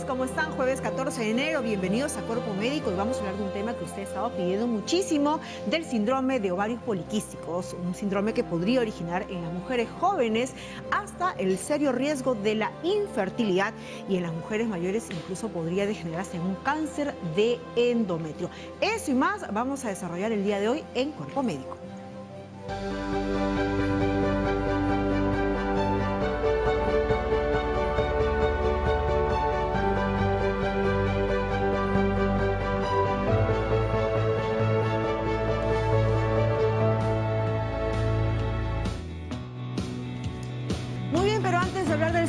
¿Cómo están? Jueves 14 de enero, bienvenidos a Cuerpo Médico y vamos a hablar de un tema que usted ha estado pidiendo muchísimo, del síndrome de ovarios poliquísticos, un síndrome que podría originar en las mujeres jóvenes hasta el serio riesgo de la infertilidad y en las mujeres mayores incluso podría degenerarse en un cáncer de endometrio. Eso y más vamos a desarrollar el día de hoy en Cuerpo Médico.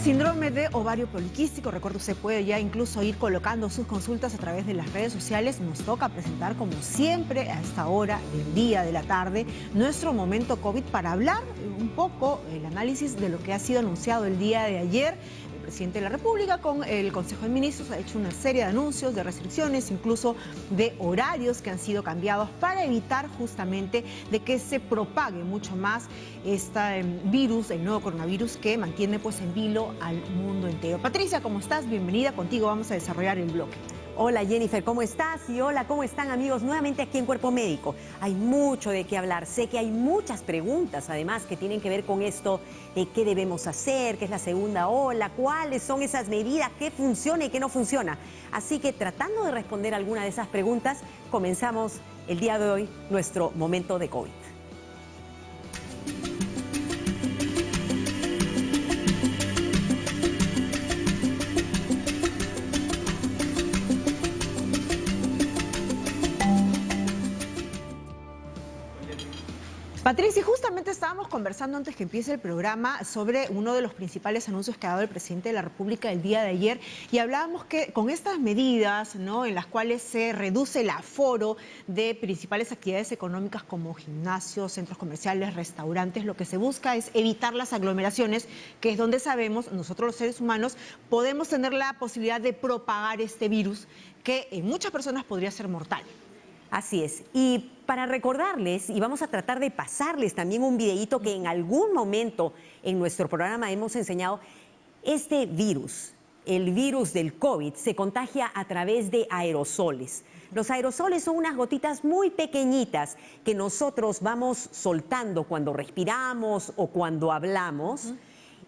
Síndrome de ovario poliquístico, recuerdo, usted puede ya incluso ir colocando sus consultas a través de las redes sociales. Nos toca presentar, como siempre, a esta hora del día, de la tarde, nuestro momento COVID para hablar un poco el análisis de lo que ha sido anunciado el día de ayer. El presidente de la República con el Consejo de Ministros ha hecho una serie de anuncios, de restricciones, incluso de horarios que han sido cambiados para evitar justamente de que se propague mucho más este virus, el nuevo coronavirus que mantiene pues en vilo al mundo entero. Patricia, ¿cómo estás? Bienvenida, contigo vamos a desarrollar el bloque. Hola Jennifer, ¿cómo estás? Y hola, ¿cómo están amigos? Nuevamente aquí en Cuerpo Médico. Hay mucho de qué hablar, sé que hay muchas preguntas además que tienen que ver con esto de qué debemos hacer, qué es la segunda ola, cuáles son esas medidas, qué funciona y qué no funciona. Así que tratando de responder alguna de esas preguntas, comenzamos el día de hoy nuestro momento de COVID. Patricia, justamente estábamos conversando antes que empiece el programa sobre uno de los principales anuncios que ha dado el presidente de la República el día de ayer y hablábamos que con estas medidas, ¿no?, en las cuales se reduce el aforo de principales actividades económicas como gimnasios, centros comerciales, restaurantes, lo que se busca es evitar las aglomeraciones, que es donde sabemos nosotros los seres humanos podemos tener la posibilidad de propagar este virus que en muchas personas podría ser mortal. Así es, y para recordarles, y vamos a tratar de pasarles también un videíto que en algún momento en nuestro programa hemos enseñado, este virus, el virus del COVID, se contagia a través de aerosoles. Los aerosoles son unas gotitas muy pequeñitas que nosotros vamos soltando cuando respiramos o cuando hablamos,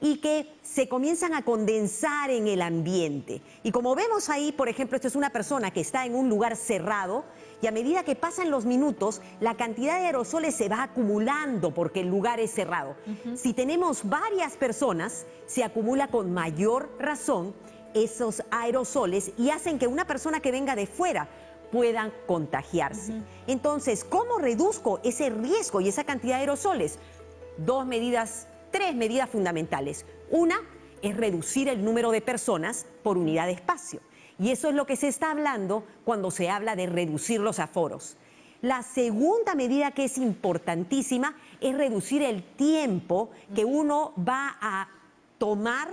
y que se comienzan a condensar en el ambiente. Y como vemos ahí, por ejemplo, esto es una persona que está en un lugar cerrado y a medida que pasan los minutos, la cantidad de aerosoles se va acumulando porque el lugar es cerrado. Si tenemos varias personas, se acumula con mayor razón esos aerosoles y hacen que una persona que venga de fuera puedan contagiarse. Entonces, ¿cómo reduzco ese riesgo y esa cantidad de aerosoles? Tres medidas fundamentales. Una es reducir el número de personas por unidad de espacio. Y eso es lo que se está hablando cuando se habla de reducir los aforos. La segunda medida, que es importantísima, es reducir el tiempo que uno va a tomar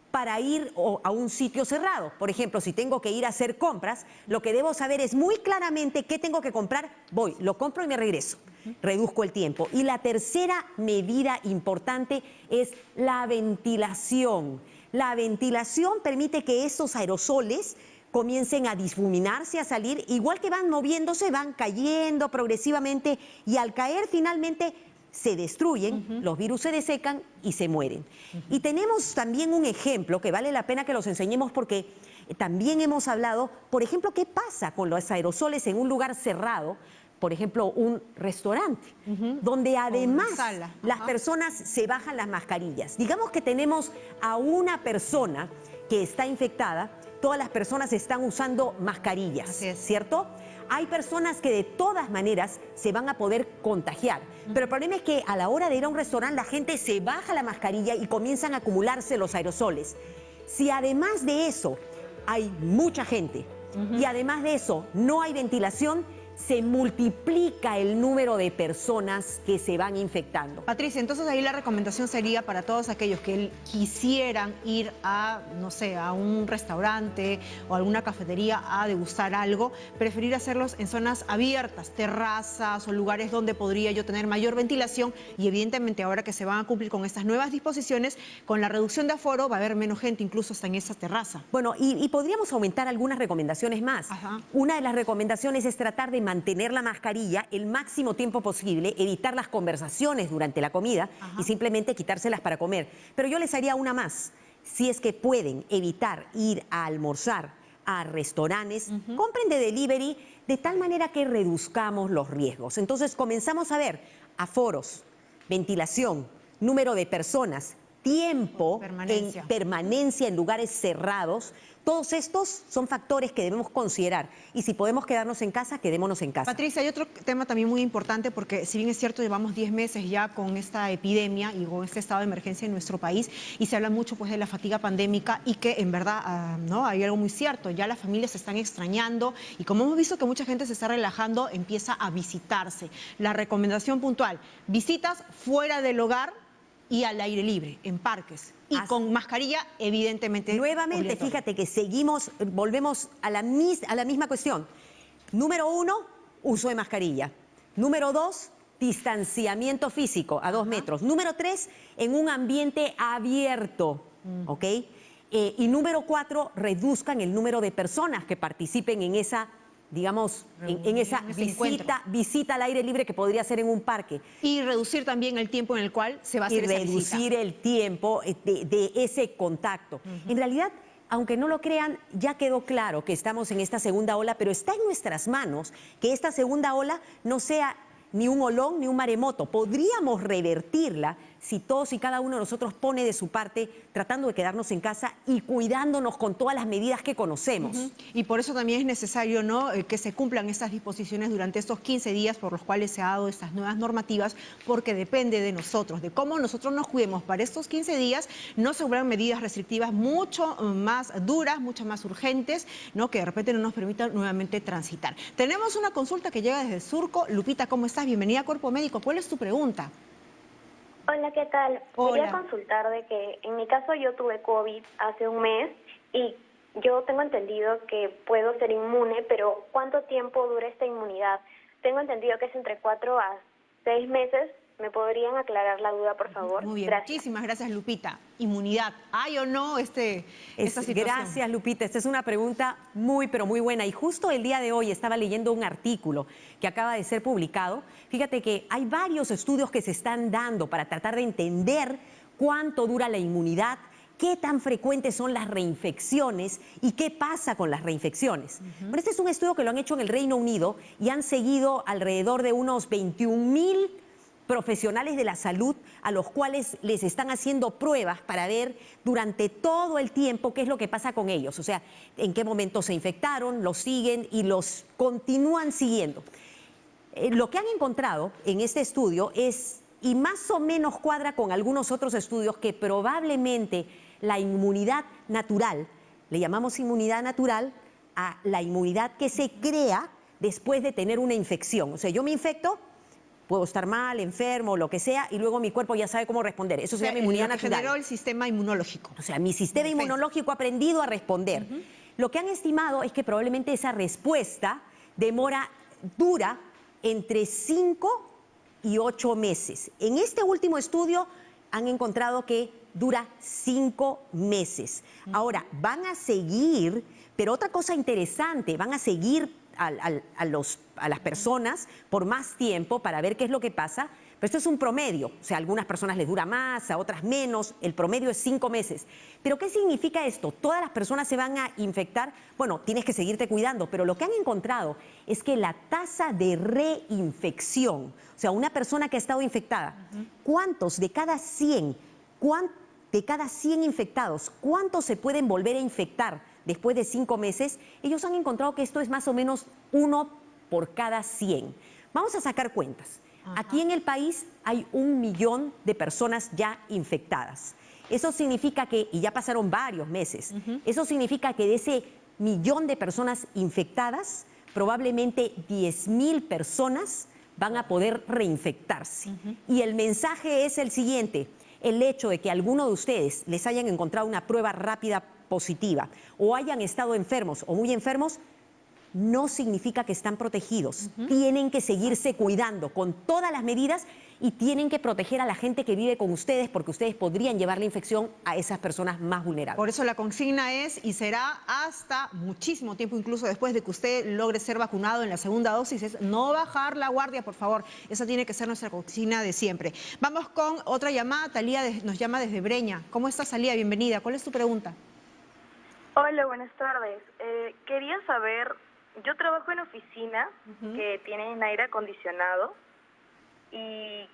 para ir a un sitio cerrado. Por ejemplo, si tengo que ir a hacer compras, lo que debo saber es muy claramente qué tengo que comprar. Voy, lo compro y me regreso. Reduzco el tiempo. Y la tercera medida importante es la ventilación. La ventilación permite que esos aerosoles comiencen a difuminarse, a salir, igual que van moviéndose, van cayendo progresivamente y al caer finalmente se destruyen, los virus se desecan y se mueren. Y tenemos también un ejemplo que vale la pena que los enseñemos porque también hemos hablado, por ejemplo, qué pasa con los aerosoles en un lugar cerrado, por ejemplo, un restaurante, donde además las personas se bajan las mascarillas. Digamos que tenemos a una persona que está infectada, todas las personas están usando mascarillas, ¿cierto? Hay personas que de todas maneras se van a poder contagiar, pero el problema es que a la hora de ir a un restaurante la gente se baja la mascarilla y comienzan a acumularse los aerosoles. Si además de eso hay mucha gente y además de eso no hay ventilación, se multiplica el número de personas que se van infectando. Patricia, entonces ahí la recomendación sería para todos aquellos que quisieran ir a, no sé, a un restaurante o alguna cafetería a degustar algo, preferir hacerlos en zonas abiertas, terrazas o lugares donde podría yo tener mayor ventilación, y evidentemente ahora que se van a cumplir con estas nuevas disposiciones, con la reducción de aforo va a haber menos gente incluso hasta en esa terraza. Bueno, y podríamos aumentar algunas recomendaciones más. Ajá. Una de las recomendaciones es tratar de mantener la mascarilla el máximo tiempo posible, evitar las conversaciones durante la comida. Ajá. Y simplemente quitárselas para comer. Pero yo les haría una más. Si es que pueden evitar ir a almorzar a restaurantes, compren de delivery de tal manera que reduzcamos los riesgos. Entonces comenzamos a ver aforos, ventilación, número de personas, tiempo en permanencia en lugares cerrados. Todos estos son factores que debemos considerar, y si podemos quedarnos en casa, quedémonos en casa. Patricia, hay otro tema también muy importante, porque si bien es cierto, llevamos 10 meses ya con esta epidemia y con este estado de emergencia en nuestro país, y se habla mucho pues de la fatiga pandémica, y que en verdad no hay algo muy cierto, ya las familias se están extrañando, y como hemos visto que mucha gente se está relajando, empieza a visitarse. La recomendación puntual: visitas fuera del hogar y al aire libre, en parques, y con mascarilla, evidentemente. Nuevamente, fíjate que volvemos a la misma cuestión. Número 1, uso de mascarilla. Número 2, distanciamiento físico a 2 metros. Número 3, en un ambiente abierto, ¿ok? Y número 4, reduzcan el número de personas que participen en esa, digamos, en esa visita al aire libre, que podría ser en un parque. Y reducir también el tiempo en el cual se va a hacer esa visita. Y reducir el tiempo de ese contacto. En realidad, aunque no lo crean, ya quedó claro que estamos en esta segunda ola, pero está en nuestras manos que esta segunda ola no sea ni un olón ni un maremoto. Podríamos revertirla si todos y cada uno de nosotros pone de su parte, tratando de quedarnos en casa y cuidándonos con todas las medidas que conocemos. Y por eso también es necesario, ¿no?, que se cumplan estas disposiciones durante estos 15 días por los cuales se han dado estas nuevas normativas, porque depende de nosotros, de cómo nosotros nos cuidemos para estos 15 días, no se vuelvan medidas restrictivas mucho más duras, mucho más urgentes, ¿no?, que de repente no nos permitan nuevamente transitar. Tenemos una consulta que llega desde Surco. Lupita, ¿cómo estás? Bienvenida a Cuerpo Médico. ¿Cuál es tu pregunta? Hola, ¿qué tal? Hola. Quería consultar de que en mi caso yo tuve COVID hace un mes y yo tengo entendido que puedo ser inmune, pero ¿cuánto tiempo dura esta inmunidad? Tengo entendido que es entre 4 a 6 meses. ¿Me podrían aclarar la duda, por favor? Muy bien, gracias. Muchísimas gracias, Lupita. ¿Inmunidad hay o no esta situación? Gracias, Lupita. Esta es una pregunta muy, pero muy buena. Y justo el día de hoy estaba leyendo un artículo que acaba de ser publicado. Fíjate que hay varios estudios que se están dando para tratar de entender cuánto dura la inmunidad, qué tan frecuentes son las reinfecciones y qué pasa con las reinfecciones. Pero este es un estudio que lo han hecho en el Reino Unido y han seguido alrededor de unos 21,000 profesionales de la salud, a los cuales les están haciendo pruebas para ver durante todo el tiempo qué es lo que pasa con ellos. O sea, en qué momento se infectaron, los siguen y los continúan siguiendo. Lo que han encontrado en este estudio es, y más o menos cuadra con algunos otros estudios, que probablemente la inmunidad natural, le llamamos inmunidad natural a la inmunidad que se crea después de tener una infección. O sea, yo me infecto, puedo estar mal, enfermo, lo que sea, y luego mi cuerpo ya sabe cómo responder. Eso se llama inmunidad natural. Generó el sistema inmunológico. O sea, mi sistema inmunológico ha aprendido a responder. Lo que han estimado es que probablemente esa respuesta dura entre 5 y 8 meses. En este último estudio han encontrado que dura 5 meses. Ahora, van a seguir, pero otra cosa interesante, van a seguir a las personas por más tiempo para ver qué es lo que pasa, pero esto es un promedio. O sea, a algunas personas les dura más, a otras menos. El promedio es 5 meses. ¿Pero qué significa esto? ¿Todas las personas se van a infectar? Bueno, tienes que seguirte cuidando, pero lo que han encontrado es que la tasa de reinfección, o sea, una persona que ha estado infectada, ¿cuántos de cada 100 infectados, cuántos se pueden volver a infectar después de 5 meses? Ellos han encontrado que esto es más o menos 1 por cada 100. Vamos a sacar cuentas. Aquí en el país hay 1 millón de personas ya infectadas. Eso significa que, y ya pasaron varios meses, eso significa que de ese 1 millón de personas infectadas, probablemente 10.000 personas van a poder reinfectarse. Y el mensaje es el siguiente: el hecho de que alguno de ustedes les hayan encontrado una prueba rápida positiva o hayan estado enfermos o muy enfermos, no significa que están protegidos. Tienen que seguirse cuidando con todas las medidas y tienen que proteger a la gente que vive con ustedes, porque ustedes podrían llevar la infección a esas personas más vulnerables. Por eso la consigna es, y será hasta muchísimo tiempo, incluso después de que usted logre ser vacunado en la segunda dosis, es no bajar la guardia, por favor. Esa tiene que ser nuestra consigna de siempre. Vamos con otra llamada. Talía nos llama desde Breña. ¿Cómo estás, Talía? Bienvenida. ¿Cuál es tu pregunta? Hola, buenas tardes. Quería saber, yo trabajo en oficina que tienen aire acondicionado y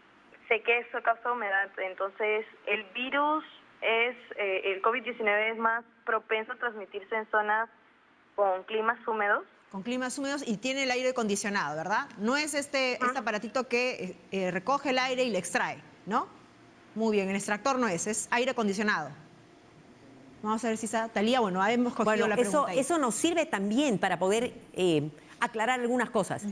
sé que eso causa humedad, entonces el virus el COVID-19 es más propenso a transmitirse en zonas con climas húmedos. Con climas húmedos y tiene el aire acondicionado, ¿verdad? No es este aparatito que recoge el aire y le extrae, ¿no? Muy bien, el extractor no es aire acondicionado. Vamos a ver si está Talía. Bueno, hemos cogido la pregunta. Eso nos sirve también para poder aclarar algunas cosas.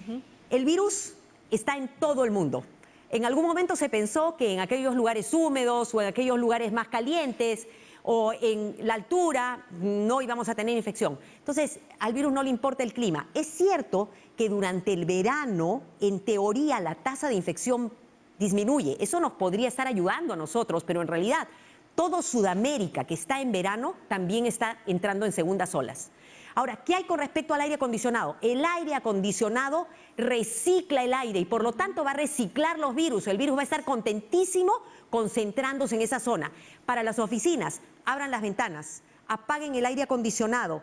El virus está en todo el mundo. En algún momento se pensó que en aquellos lugares húmedos o en aquellos lugares más calientes o en la altura no íbamos a tener infección. Entonces, al virus no le importa el clima. Es cierto que durante el verano, en teoría, la tasa de infección disminuye. Eso nos podría estar ayudando a nosotros, pero en realidad todo Sudamérica que está en verano también está entrando en segundas olas. Ahora, ¿qué hay con respecto al aire acondicionado? El aire acondicionado recicla el aire y por lo tanto va a reciclar los virus. El virus va a estar contentísimo concentrándose en esa zona. Para las oficinas, abran las ventanas, apaguen el aire acondicionado.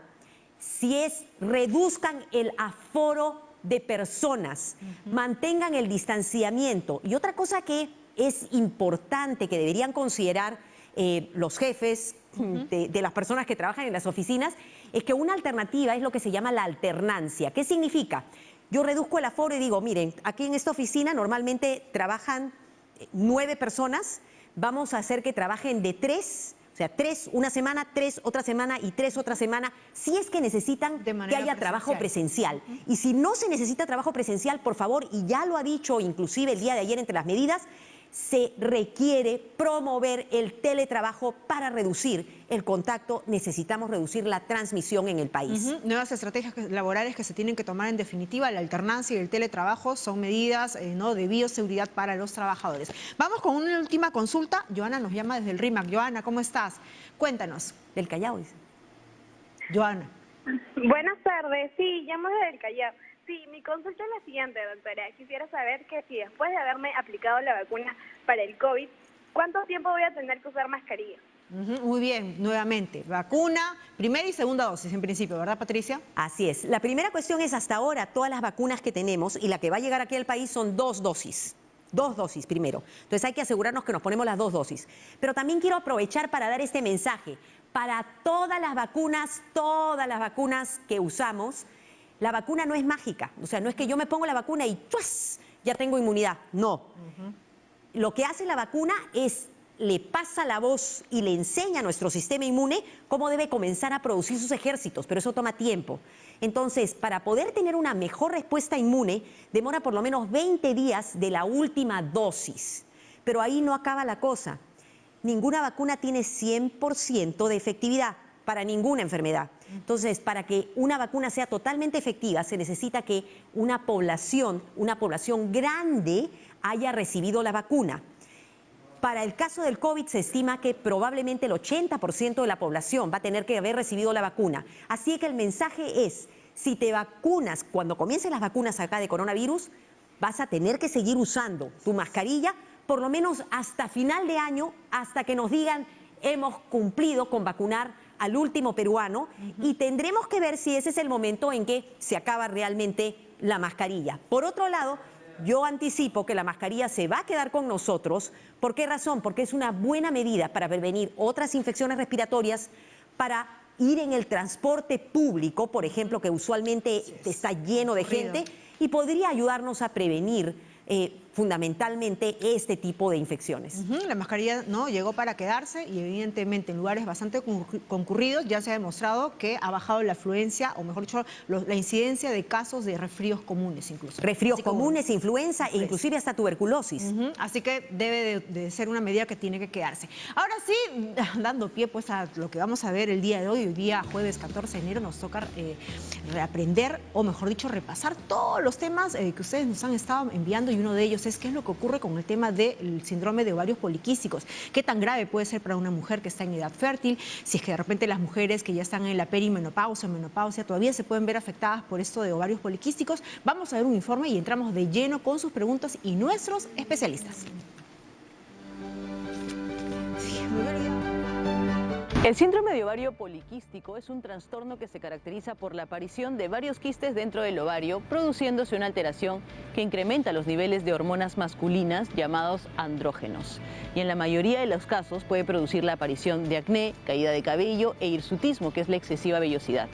Reduzcan el aforo de personas, mantengan el distanciamiento. Y otra cosa que es importante que deberían considerar los jefes de las personas que trabajan en las oficinas, es que una alternativa es lo que se llama la alternancia. ¿Qué significa? Yo reduzco el aforo y digo, miren, aquí en esta oficina normalmente trabajan 9 personas, vamos a hacer que trabajen de 3, o sea, 3 una semana, 3 otra semana y 3 otra semana, si es que necesitan que haya trabajo presencial. Y si no se necesita trabajo presencial, por favor, y ya lo ha dicho inclusive el día de ayer entre las medidas, se requiere promover el teletrabajo para reducir el contacto. Necesitamos reducir la transmisión en el país. Nuevas estrategias laborales que se tienen que tomar en definitiva. La alternancia y el teletrabajo son medidas de bioseguridad para los trabajadores. Vamos con una última consulta. Joana nos llama desde el RIMAC. Joana, ¿cómo estás? Cuéntanos. Del Callao, dice. Joana. Buenas tardes. Sí, llamo desde el Callao. Sí, mi consulta es la siguiente, doctora. Quisiera saber que si después de haberme aplicado la vacuna para el COVID, ¿cuánto tiempo voy a tener que usar mascarilla? Muy bien, nuevamente, vacuna, primera y segunda dosis en principio, ¿verdad, Patricia? Así es. La primera cuestión es, hasta ahora, todas las vacunas que tenemos y la que va a llegar aquí al país son 2 dosis. 2 dosis primero. Entonces hay que asegurarnos que nos ponemos las 2 dosis. Pero también quiero aprovechar para dar este mensaje. Para todas las vacunas que usamos, la vacuna no es mágica. O sea, no es que yo me pongo la vacuna y ¡chuas!, ya tengo inmunidad. No. Lo que hace la vacuna es le pasa la voz y le enseña a nuestro sistema inmune cómo debe comenzar a producir sus ejércitos, pero eso toma tiempo. Entonces, para poder tener una mejor respuesta inmune, demora por lo menos 20 días de la última dosis. Pero ahí no acaba la cosa. Ninguna vacuna tiene 100% de efectividad para ninguna enfermedad. Entonces, para que una vacuna sea totalmente efectiva, se necesita que una población grande haya recibido la vacuna. Para el caso del COVID se estima que probablemente el 80% de la población va a tener que haber recibido la vacuna. Así que el mensaje es, si te vacunas, cuando comiencen las vacunas acá de coronavirus, vas a tener que seguir usando tu mascarilla por lo menos hasta final de año, hasta que nos digan hemos cumplido con vacunar al último peruano y tendremos que ver si ese es el momento en que se acaba realmente la mascarilla. Por otro lado, yo anticipo que la mascarilla se va a quedar con nosotros. ¿Por qué razón? Porque es una buena medida para prevenir otras infecciones respiratorias, para ir en el transporte público, por ejemplo, que usualmente está lleno de gente, y podría ayudarnos a prevenir fundamentalmente este tipo de infecciones. La mascarilla no llegó para quedarse y evidentemente en lugares bastante concurridos ya se ha demostrado que ha bajado la afluencia, o mejor dicho, la incidencia de casos de resfríos comunes incluso. Resfríos comunes, influenza e inclusive hasta tuberculosis. Así que debe de ser una medida que tiene que quedarse. Ahora sí, dando pie pues a lo que vamos a ver el día de hoy día jueves 14 de enero, nos toca reaprender, o mejor dicho, repasar todos los temas que ustedes nos han estado enviando, y uno de ellos es qué es lo que ocurre con el tema del síndrome de ovarios poliquísticos. ¿Qué tan grave puede ser para una mujer que está en edad fértil? Si es que de repente las mujeres que ya están en la perimenopausia, menopausia, todavía se pueden ver afectadas por esto de ovarios poliquísticos. Vamos a ver un informe y entramos de lleno con sus preguntas y nuestros especialistas. Sí, muy bien. El síndrome de ovario poliquístico es un trastorno que se caracteriza por la aparición de varios quistes dentro del ovario, produciéndose una alteración que incrementa los niveles de hormonas masculinas llamados andrógenos. Y en la mayoría de los casos puede producir la aparición de acné, caída de cabello e hirsutismo, que es la excesiva vellosidad.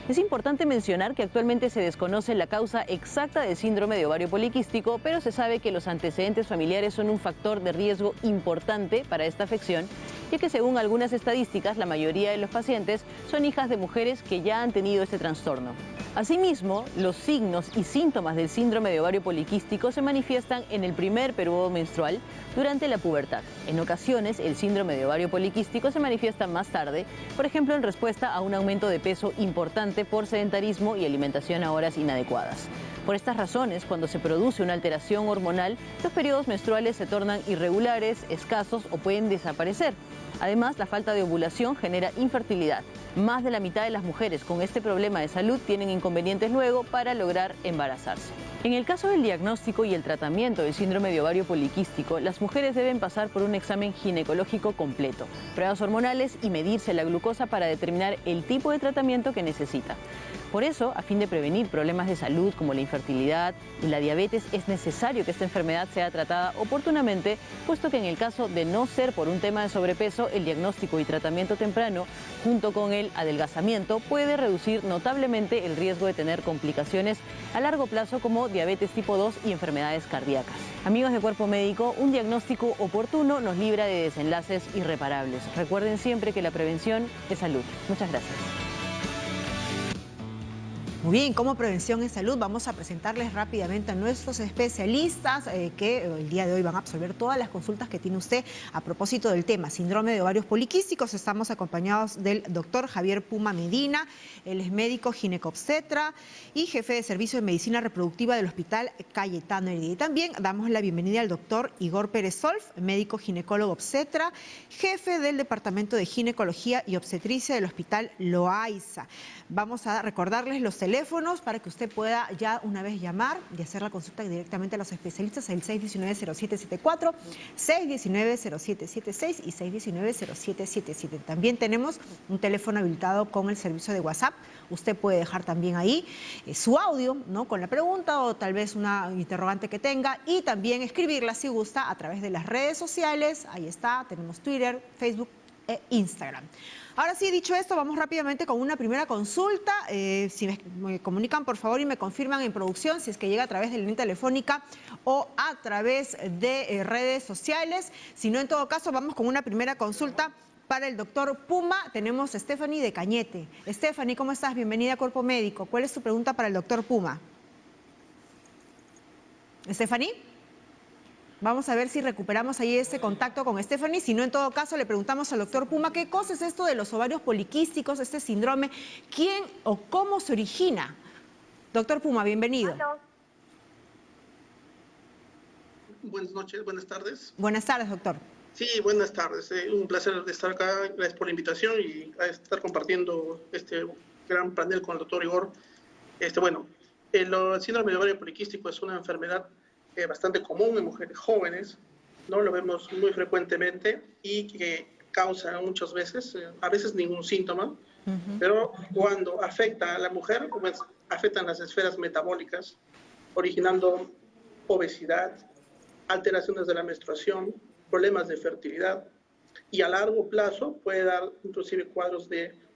Es importante mencionar que actualmente se desconoce la causa exacta del síndrome de ovario poliquístico, pero se sabe que los antecedentes familiares son un factor de riesgo importante para esta afección, ya que según algunas estadísticas, la mayoría de los pacientes son hijas de mujeres que ya han tenido este trastorno. Asimismo, los signos y síntomas del síndrome de ovario poliquístico se manifiestan en el primer periodo menstrual durante la pubertad. En ocasiones, el síndrome de ovario poliquístico se manifiesta más tarde, por ejemplo, en respuesta a un aumento de peso importante por sedentarismo y alimentación a horas inadecuadas. Por estas razones, cuando se produce una alteración hormonal, los periodos menstruales se tornan irregulares, escasos o pueden desaparecer. Además, la falta de ovulación genera infertilidad. Más de la mitad de las mujeres con este problema de salud tienen inconvenientes luego para lograr embarazarse. En el caso del diagnóstico y el tratamiento del síndrome de ovario poliquístico, las mujeres deben pasar por un examen ginecológico completo, pruebas hormonales y medirse la glucosa para determinar el tipo de tratamiento que necesita. Por eso, a fin de prevenir problemas de salud como la infertilidad y la diabetes, es necesario que esta enfermedad sea tratada oportunamente, puesto que en el caso de no ser por un tema de sobrepeso, el diagnóstico y tratamiento temprano, junto con el adelgazamiento, puede reducir notablemente el riesgo de tener complicaciones a largo plazo como diabetes tipo 2 y enfermedades cardíacas. Amigos de Cuerpo Médico, un diagnóstico oportuno nos libra de desenlaces irreparables. Recuerden siempre que la prevención es salud. Muchas gracias. Muy bien, como prevención en salud, vamos a presentarles rápidamente a nuestros especialistas que el día de hoy van a absolver todas las consultas que tiene usted a propósito del tema síndrome de ovarios poliquísticos. Estamos acompañados del doctor Javier Puma Medina, él es médico ginecobstetra y jefe de servicio de medicina reproductiva del Hospital Cayetano Heredia. Y también damos la bienvenida al doctor Igor Pérez Solf, médico ginecólogo obstetra, jefe del Departamento de Ginecología y Obstetricia del Hospital Loaiza. Vamos a recordarles los teléfonos para que usted pueda ya una vez llamar y hacer la consulta directamente a los especialistas, el 619-0774, 619-0776 y 619-0777. También tenemos un teléfono habilitado con el servicio de WhatsApp. Usted puede dejar también ahí su audio, ¿no?, con la pregunta o tal vez una interrogante que tenga, y también escribirla si gusta a través de las redes sociales. Ahí está, tenemos Twitter, Facebook e Instagram. Ahora sí, dicho esto, vamos rápidamente con una primera consulta. Si me comunican, por favor, y me confirman en producción si es que llega a través de la línea telefónica o a través de redes sociales. Si no, en todo caso, vamos con una primera consulta para el doctor Puma. Tenemos a Stephanie de Cañete. Stephanie, ¿cómo estás? Bienvenida a Cuerpo Médico. ¿Cuál es tu pregunta para el doctor Puma? ¿Stephanie? Vamos a ver si recuperamos ahí ese contacto con Stephanie. Si no, en todo caso, le preguntamos al doctor Puma qué cosa es esto de los ovarios poliquísticos, este síndrome, quién o cómo se origina. Doctor Puma, bienvenido. Hello. Buenas noches, buenas tardes. Buenas tardes, doctor. Sí, buenas tardes. Un placer de estar acá. Gracias por la invitación y a estar compartiendo este gran panel con el doctor Igor. El síndrome de ovario poliquístico es una enfermedad bastante común en mujeres jóvenes, ¿no? Lo vemos muy frecuentemente y que causa muchas veces, a veces ningún síntoma, pero cuando afecta a la mujer, pues afectan las esferas metabólicas, originando obesidad, alteraciones de la menstruación, problemas de fertilidad, y a largo plazo puede dar inclusive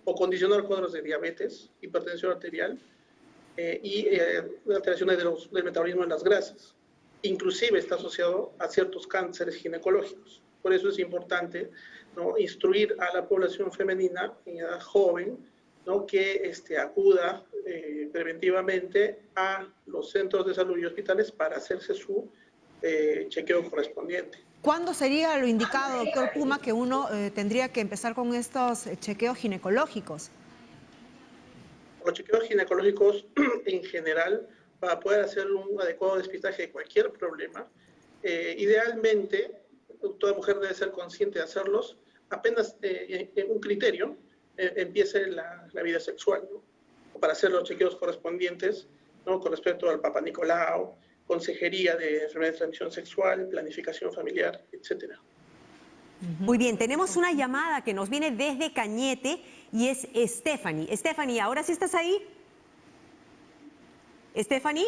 condicionar cuadros de diabetes, hipertensión arterial y alteraciones del metabolismo de las grasas. inclusive está asociado a ciertos cánceres ginecológicos. Por eso es importante, ¿no?, instruir a la población femenina en edad joven, ¿no?, que acuda preventivamente a los centros de salud y hospitales para hacerse su chequeo correspondiente. ¿Cuándo sería lo indicado, doctor Puma, que uno tendría que empezar con estos chequeos ginecológicos? Los chequeos ginecológicos en general, para poder hacer un adecuado despistaje de cualquier problema, idealmente toda mujer debe ser consciente de hacerlos apenas en un criterio empiece la vida sexual, ¿no?, para hacer los chequeos correspondientes, ¿no?, con respecto al Papa Nicolau, consejería de enfermedades de transmisión sexual, planificación familiar, etcétera. Muy bien, tenemos una llamada que nos viene desde Cañete y es Stephanie. Stephanie, ¿ahora sí estás ahí? ¿Stephanie?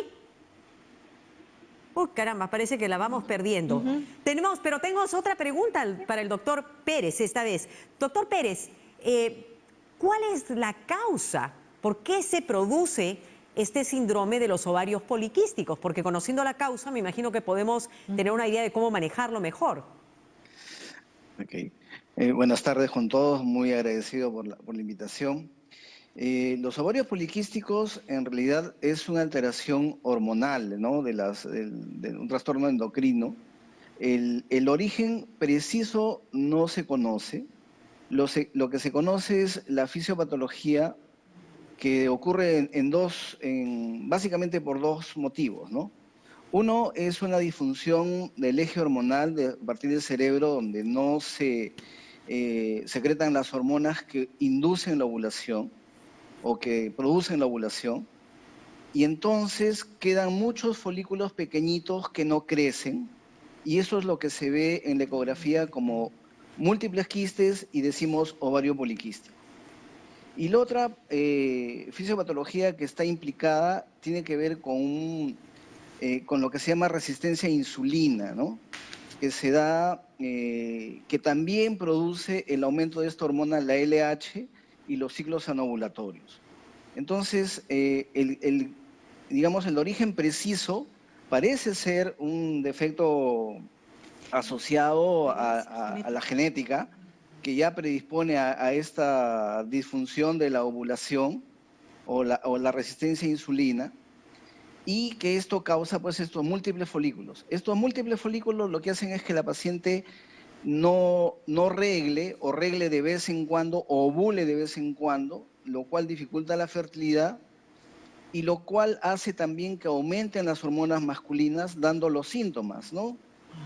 Caramba, parece que la vamos perdiendo. Pero tengo otra pregunta para el doctor Pérez esta vez. Doctor Pérez, ¿cuál es la causa? ¿Por qué se produce este síndrome de los ovarios poliquísticos? Porque conociendo la causa, me imagino que podemos tener una idea de cómo manejarlo mejor. Ok. Buenas tardes con todos, muy agradecido por la invitación. Los ovarios poliquísticos en realidad es una alteración hormonal, ¿no?, de un trastorno endocrino. El origen preciso no se conoce. Lo que se conoce es la fisiopatología, que ocurre básicamente por dos motivos, ¿no? Uno es una disfunción del eje hormonal a partir del cerebro, donde no se secretan las hormonas que inducen la ovulación o que producen la ovulación, y entonces quedan muchos folículos pequeñitos que no crecen, y eso es lo que se ve en la ecografía como múltiples quistes y decimos ovario poliquístico. Y la otra fisiopatología que está implicada tiene que ver con lo que se llama resistencia a insulina, ¿no?, que se da, que también produce el aumento de esta hormona, la LH, y los ciclos anovulatorios. Entonces, digamos, el origen preciso parece ser un defecto asociado a la genética, que ya predispone a esta disfunción de la ovulación o la resistencia a insulina, y que esto causa pues estos múltiples folículos. Estos múltiples folículos lo que hacen es que la paciente no regle, o regle de vez en cuando, o ovule de vez en cuando, lo cual dificulta la fertilidad y lo cual hace también que aumenten las hormonas masculinas, dando los síntomas, ¿no?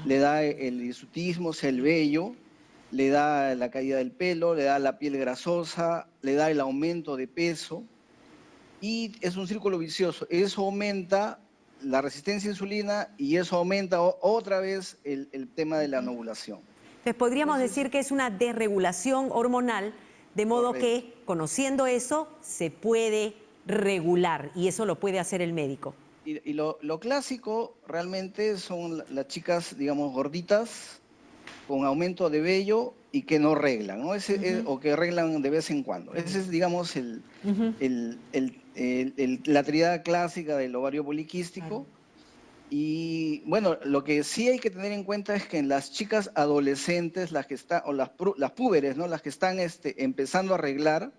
Le da el hirsutismo, o sea, el vello, le da la caída del pelo, le da la piel grasosa, le da el aumento de peso, y es un círculo vicioso. Eso aumenta la resistencia a insulina y eso aumenta otra vez el tema de la anovulación. Entonces, podríamos decir que es una desregulación hormonal, de modo que, conociendo eso, se puede regular, y eso lo puede hacer el médico. Y lo clásico realmente son las chicas, digamos, gorditas, con aumento de vello y que no reglan, ¿no? O que reglan de vez en cuando. Ese es, digamos, la triada clásica del ovario poliquístico. Claro. Y bueno, lo que sí hay que tener en cuenta es que en las chicas adolescentes, las que están, o las púberes, ¿no?, las que están empezando a arreglar,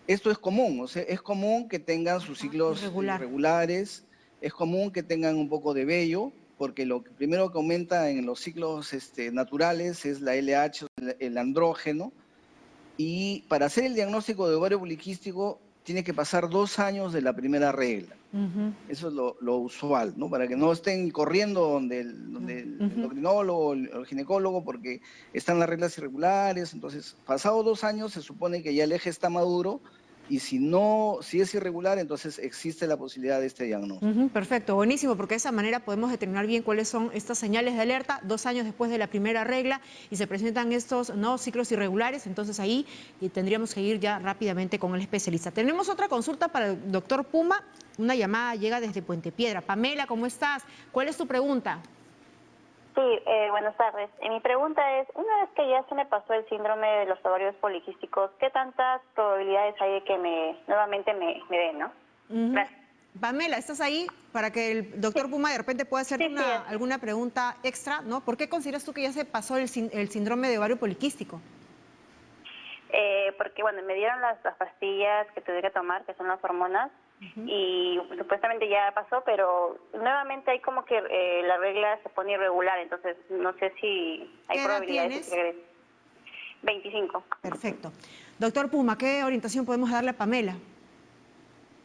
esto es común, o sea, es común que tengan sus ciclos irregulares, es común que tengan un poco de vello, porque lo primero que aumenta en los ciclos naturales es la LH, el andrógeno, y para hacer el diagnóstico de ovario poliquístico tiene que pasar 2 años de la primera regla. Eso es lo usual, ¿no? Para que no estén corriendo donde el endocrinólogo o el ginecólogo, porque están las reglas irregulares. Entonces, pasado 2 años se supone que ya el eje está maduro, y si es irregular, entonces existe la posibilidad de este diagnóstico. Perfecto, buenísimo, porque de esa manera podemos determinar bien cuáles son estas señales de alerta 2 años después de la primera regla y se presentan estos ciclos irregulares. Entonces ahí tendríamos que ir ya rápidamente con el especialista. Tenemos otra consulta para el doctor Puma. Una llamada llega desde Puente Piedra. Pamela, ¿cómo estás? ¿Cuál es tu pregunta? Sí, buenas tardes. Mi pregunta es, una vez que ya se me pasó el síndrome de los ovarios poliquísticos, ¿qué tantas probabilidades hay de que nuevamente me den, no? Gracias. Pamela, ¿estás ahí? Para que el doctor Puma de repente pueda hacerte Sí, alguna pregunta extra, ¿no? ¿Por qué consideras tú que ya se pasó el síndrome de ovario poliquístico? Porque bueno, me dieron las pastillas que tuve que tomar, que son las hormonas, y supuestamente ya pasó, pero nuevamente hay como que la regla se pone irregular, entonces no sé si hay ¿Qué edad probabilidades de tienes? que regrese. 25. Perfecto. Doctor Puma, ¿qué orientación podemos darle a Pamela?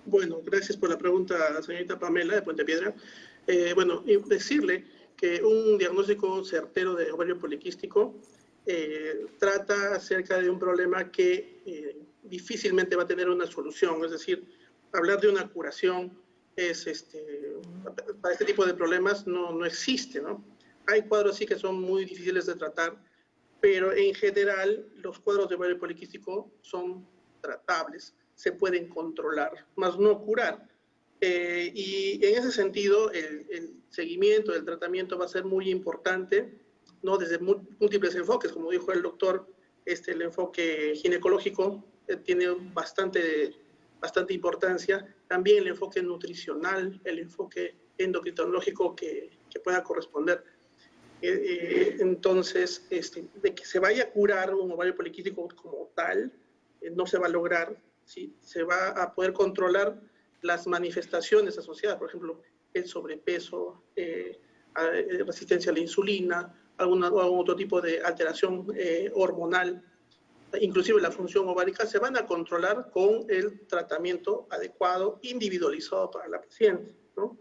Bueno, gracias por la pregunta, señorita Pamela de Puente Piedra. Bueno, y decirle que un diagnóstico certero de ovario poliquístico trata acerca de un problema que difícilmente va a tener una solución. Es decir, hablar de una curación para este tipo de problemas no existe, ¿no? Hay cuadros sí que son muy difíciles de tratar, pero en general los cuadros de ovario poliquístico son tratables, se pueden controlar, más no curar. Y en ese sentido, el seguimiento del tratamiento va a ser muy importante, ¿no? Desde múltiples enfoques, como dijo el doctor, el enfoque ginecológico tiene bastante importancia, también el enfoque nutricional, el enfoque endocrinológico que pueda corresponder. Entonces, de que se vaya a curar un ovario poliquístico como tal, no se va a lograr, ¿sí? Se va a poder controlar las manifestaciones asociadas, por ejemplo, el sobrepeso, resistencia a la insulina, algún otro tipo de alteración hormonal, inclusive la función ovárica, se van a controlar con el tratamiento adecuado, individualizado para la paciente, ¿no?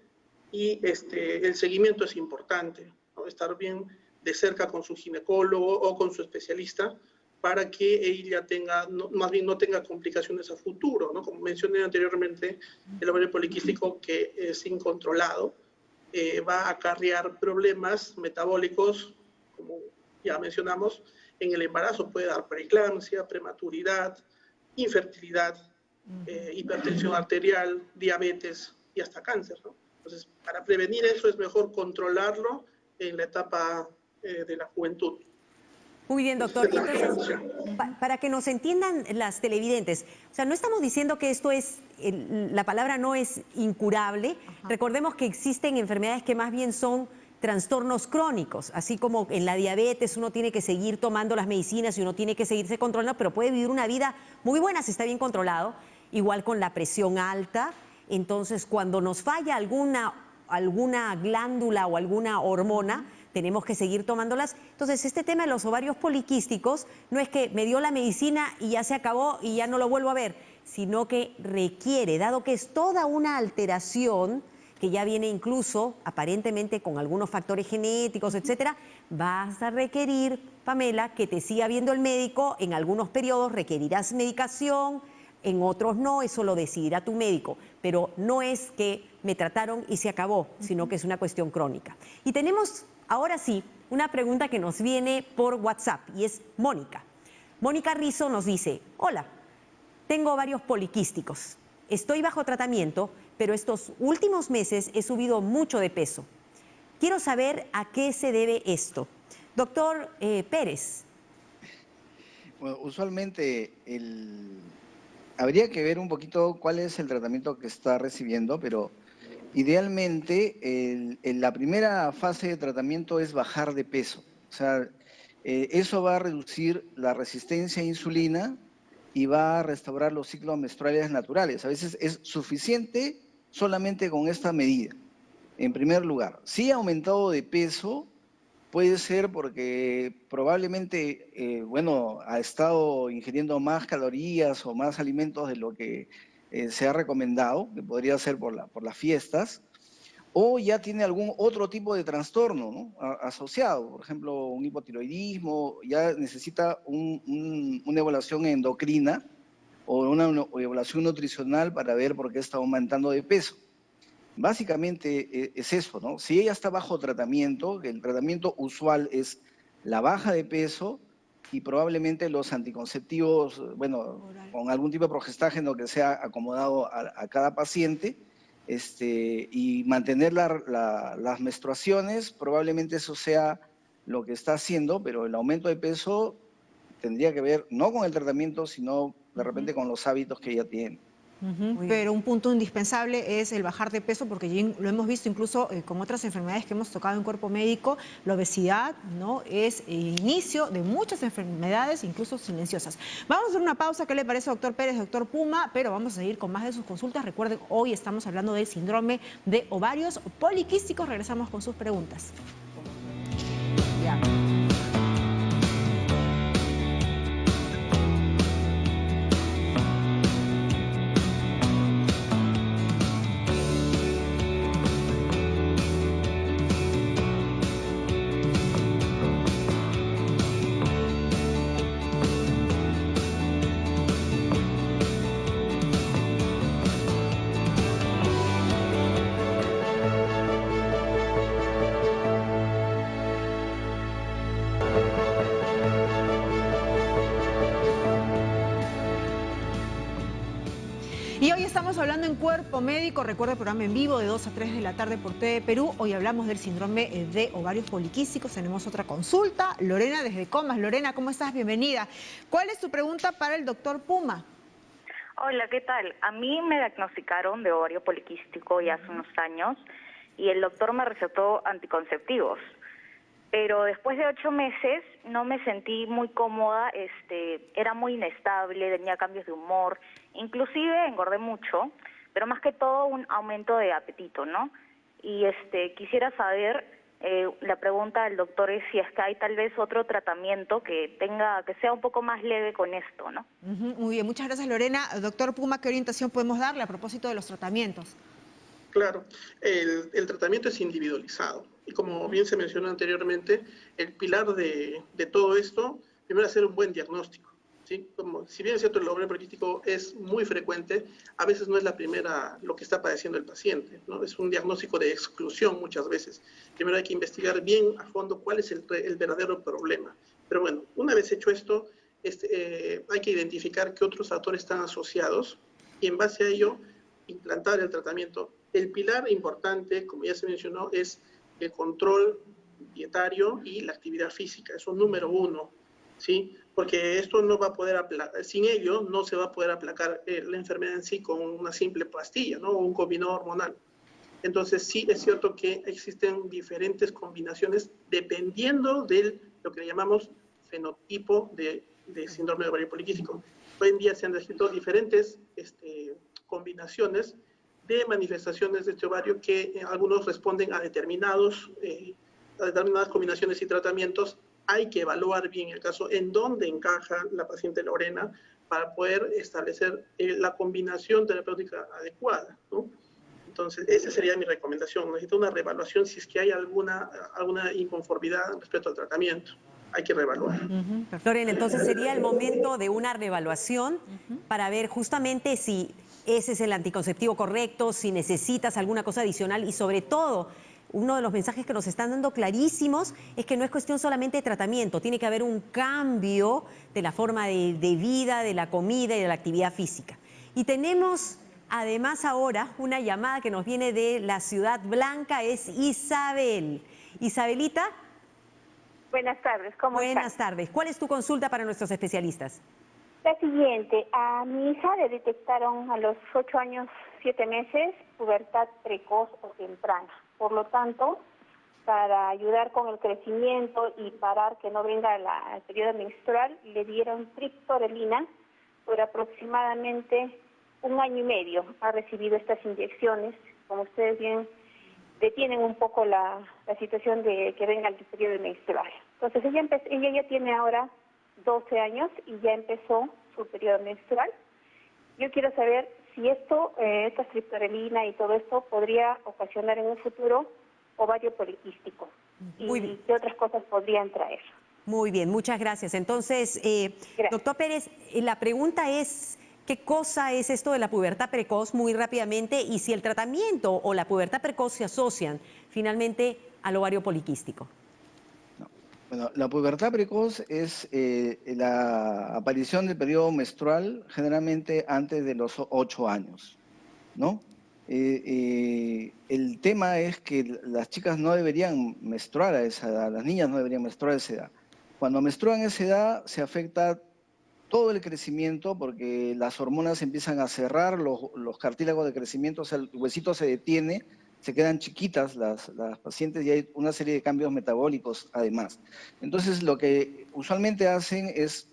Y el seguimiento es importante, ¿no? Estar bien de cerca con su ginecólogo o con su especialista para que ella tenga, más bien no tenga complicaciones a futuro, ¿no? Como mencioné anteriormente, el ovario poliquístico que es incontrolado va a acarrear problemas metabólicos, como ya mencionamos, en el embarazo puede dar preeclampsia, prematuridad, infertilidad, hipertensión arterial, diabetes y hasta cáncer, ¿no? Entonces, para prevenir eso es mejor controlarlo en la etapa de la juventud. Muy bien, doctor. Entonces, para que nos entiendan las televidentes, o sea, no estamos diciendo que esto es, la palabra no es incurable. Recordemos que existen enfermedades que más bien son trastornos crónicos, así como en la diabetes uno tiene que seguir tomando las medicinas y uno tiene que seguirse controlando, pero puede vivir una vida muy buena si está bien controlado, igual con la presión alta. Entonces, cuando nos falla alguna glándula o alguna hormona, tenemos que seguir tomándolas. Entonces, este tema de los ovarios poliquísticos no es que me dio la medicina y ya se acabó y ya no lo vuelvo a ver, sino que requiere, dado que es toda una alteración que ya viene incluso aparentemente con algunos factores genéticos, etcétera, vas a requerir, Pamela, que te siga viendo el médico. En algunos periodos requerirás medicación, en otros no, eso lo decidirá tu médico, pero no es que me trataron y se acabó, sino que es una cuestión crónica. Y tenemos ahora sí una pregunta que nos viene por WhatsApp y es Mónica. Mónica Rizzo nos dice: hola, tengo ovarios poliquísticos, estoy bajo tratamiento, pero estos últimos meses he subido mucho de peso. Quiero saber a qué se debe esto. Doctor Pérez. Bueno, usualmente habría que ver un poquito cuál es el tratamiento que está recibiendo, pero idealmente la primera fase de tratamiento es bajar de peso. O sea, eso va a reducir la resistencia a insulina y va a restaurar los ciclos menstruales naturales. A veces es suficiente solamente con esta medida. En primer lugar, si ha aumentado de peso, puede ser porque probablemente, ha estado ingiriendo más calorías o más alimentos de lo que se ha recomendado, que podría ser por las fiestas, o ya tiene algún otro tipo de trastorno, ¿no? Asociado, por ejemplo, un hipotiroidismo, ya necesita una evaluación endocrina o una evaluación nutricional para ver por qué está aumentando de peso. Básicamente es eso, ¿no? Si ella está bajo tratamiento, que el tratamiento usual es la baja de peso y probablemente los anticonceptivos, con algún tipo de progestágeno que sea acomodado a cada paciente, y mantener las menstruaciones, probablemente eso sea lo que está haciendo, pero el aumento de peso tendría que ver no con el tratamiento, sino de repente con los hábitos que ella tiene. Pero un punto indispensable es el bajar de peso, porque ya lo hemos visto incluso con otras enfermedades que hemos tocado en cuerpo médico. La obesidad, ¿no?, es el inicio de muchas enfermedades, incluso silenciosas. Vamos a hacer una pausa. ¿Qué le parece, doctor Pérez, doctor Puma? Pero vamos a seguir con más de sus consultas. Recuerden, hoy estamos hablando del síndrome de ovarios poliquísticos. Regresamos con sus preguntas. Ya. Y hoy estamos hablando en Cuerpo Médico. Recuerda el programa en vivo de 2 a 3 de la tarde por TV Perú. Hoy hablamos del síndrome de ovarios poliquísticos. Tenemos otra consulta. Lorena desde Comas. Lorena, ¿cómo estás? Bienvenida. ¿Cuál es tu pregunta para el doctor Puma? Hola, ¿qué tal? A mí me diagnosticaron de ovario poliquístico ya hace unos años y el doctor me recetó anticonceptivos. Pero después de 8 meses no me sentí muy cómoda, era muy inestable, tenía cambios de humor, inclusive engordé mucho, pero más que todo un aumento de apetito, ¿no? Y quisiera saber, la pregunta del doctor es si es que hay tal vez otro tratamiento que sea un poco más leve con esto, ¿no? Muy bien, muchas gracias, Lorena. Doctor Puma, ¿qué orientación podemos darle a propósito de los tratamientos? Claro, el tratamiento es individualizado y como bien se mencionó anteriormente, el pilar de todo esto, primero hacer un buen diagnóstico, ¿sí? Como, si bien es cierto, el ovario poliquístico es muy frecuente, a veces no es la primera lo que está padeciendo el paciente, ¿no? Es un diagnóstico de exclusión muchas veces. Primero hay que investigar bien a fondo cuál es el verdadero problema. Pero bueno, una vez hecho esto, hay que identificar qué otros factores están asociados y en base a ello implantar el tratamiento. El pilar importante, como ya se mencionó, es el control dietario y la actividad física. Eso número 1, ¿sí? Porque esto no va a poder sin ello no se va a poder aplacar la enfermedad en sí con una simple pastilla, ¿no? O un combinado hormonal. Entonces sí es cierto que existen diferentes combinaciones dependiendo de lo que le llamamos fenotipo de síndrome de ovario poliquístico. Hoy en día se han descrito diferentes combinaciones de manifestaciones de este ovario que algunos responden a determinadas combinaciones y tratamientos. Hay que evaluar bien el caso en dónde encaja la paciente Lorena para poder establecer la combinación terapéutica adecuada, ¿no? Entonces, esa sería mi recomendación. Necesito una reevaluación si es que hay alguna inconformidad respecto al tratamiento. Hay que reevaluar. Lorena, entonces sería el momento de una reevaluación para ver justamente si ese es el anticonceptivo correcto, si necesitas alguna cosa adicional y sobre todo, uno de los mensajes que nos están dando clarísimos es que no es cuestión solamente de tratamiento, tiene que haber un cambio de la forma de vida, de la comida y de la actividad física. Y tenemos además ahora una llamada que nos viene de la Ciudad Blanca, es Isabel. Isabelita. Buenas tardes, ¿cómo estás? Buenas tardes. ¿Cuál es tu consulta para nuestros especialistas? La siguiente, a mi hija le detectaron a los 8 años, 7 meses, pubertad precoz o temprana. Por lo tanto, para ayudar con el crecimiento y parar que no venga el periodo menstrual, le dieron triptorelina por aproximadamente 1 año y medio. Ha recibido estas inyecciones, como ustedes bien detienen un poco la situación de que venga el periodo menstrual. Entonces ella ya tiene ahora 12 años y ya empezó su periodo menstrual. Yo quiero saber si esta triptorelina y todo esto podría ocasionar en un futuro ovario poliquístico y qué otras cosas podrían traer. Muy bien, muchas gracias. Entonces, doctor Pérez, la pregunta es, ¿qué cosa es esto de la pubertad precoz muy rápidamente y si el tratamiento o la pubertad precoz se asocian finalmente al ovario poliquístico? Bueno, la pubertad precoz es la aparición del periodo menstrual generalmente antes de los 8 años, ¿no? El tema es que las chicas no deberían menstruar a esa edad, las niñas no deberían menstruar a esa edad. Cuando menstruan a esa edad se afecta todo el crecimiento, porque las hormonas empiezan a cerrar los cartílagos de crecimiento, o sea, el huesito se detiene, se quedan chiquitas las pacientes y hay una serie de cambios metabólicos además. Entonces, lo que usualmente hacen es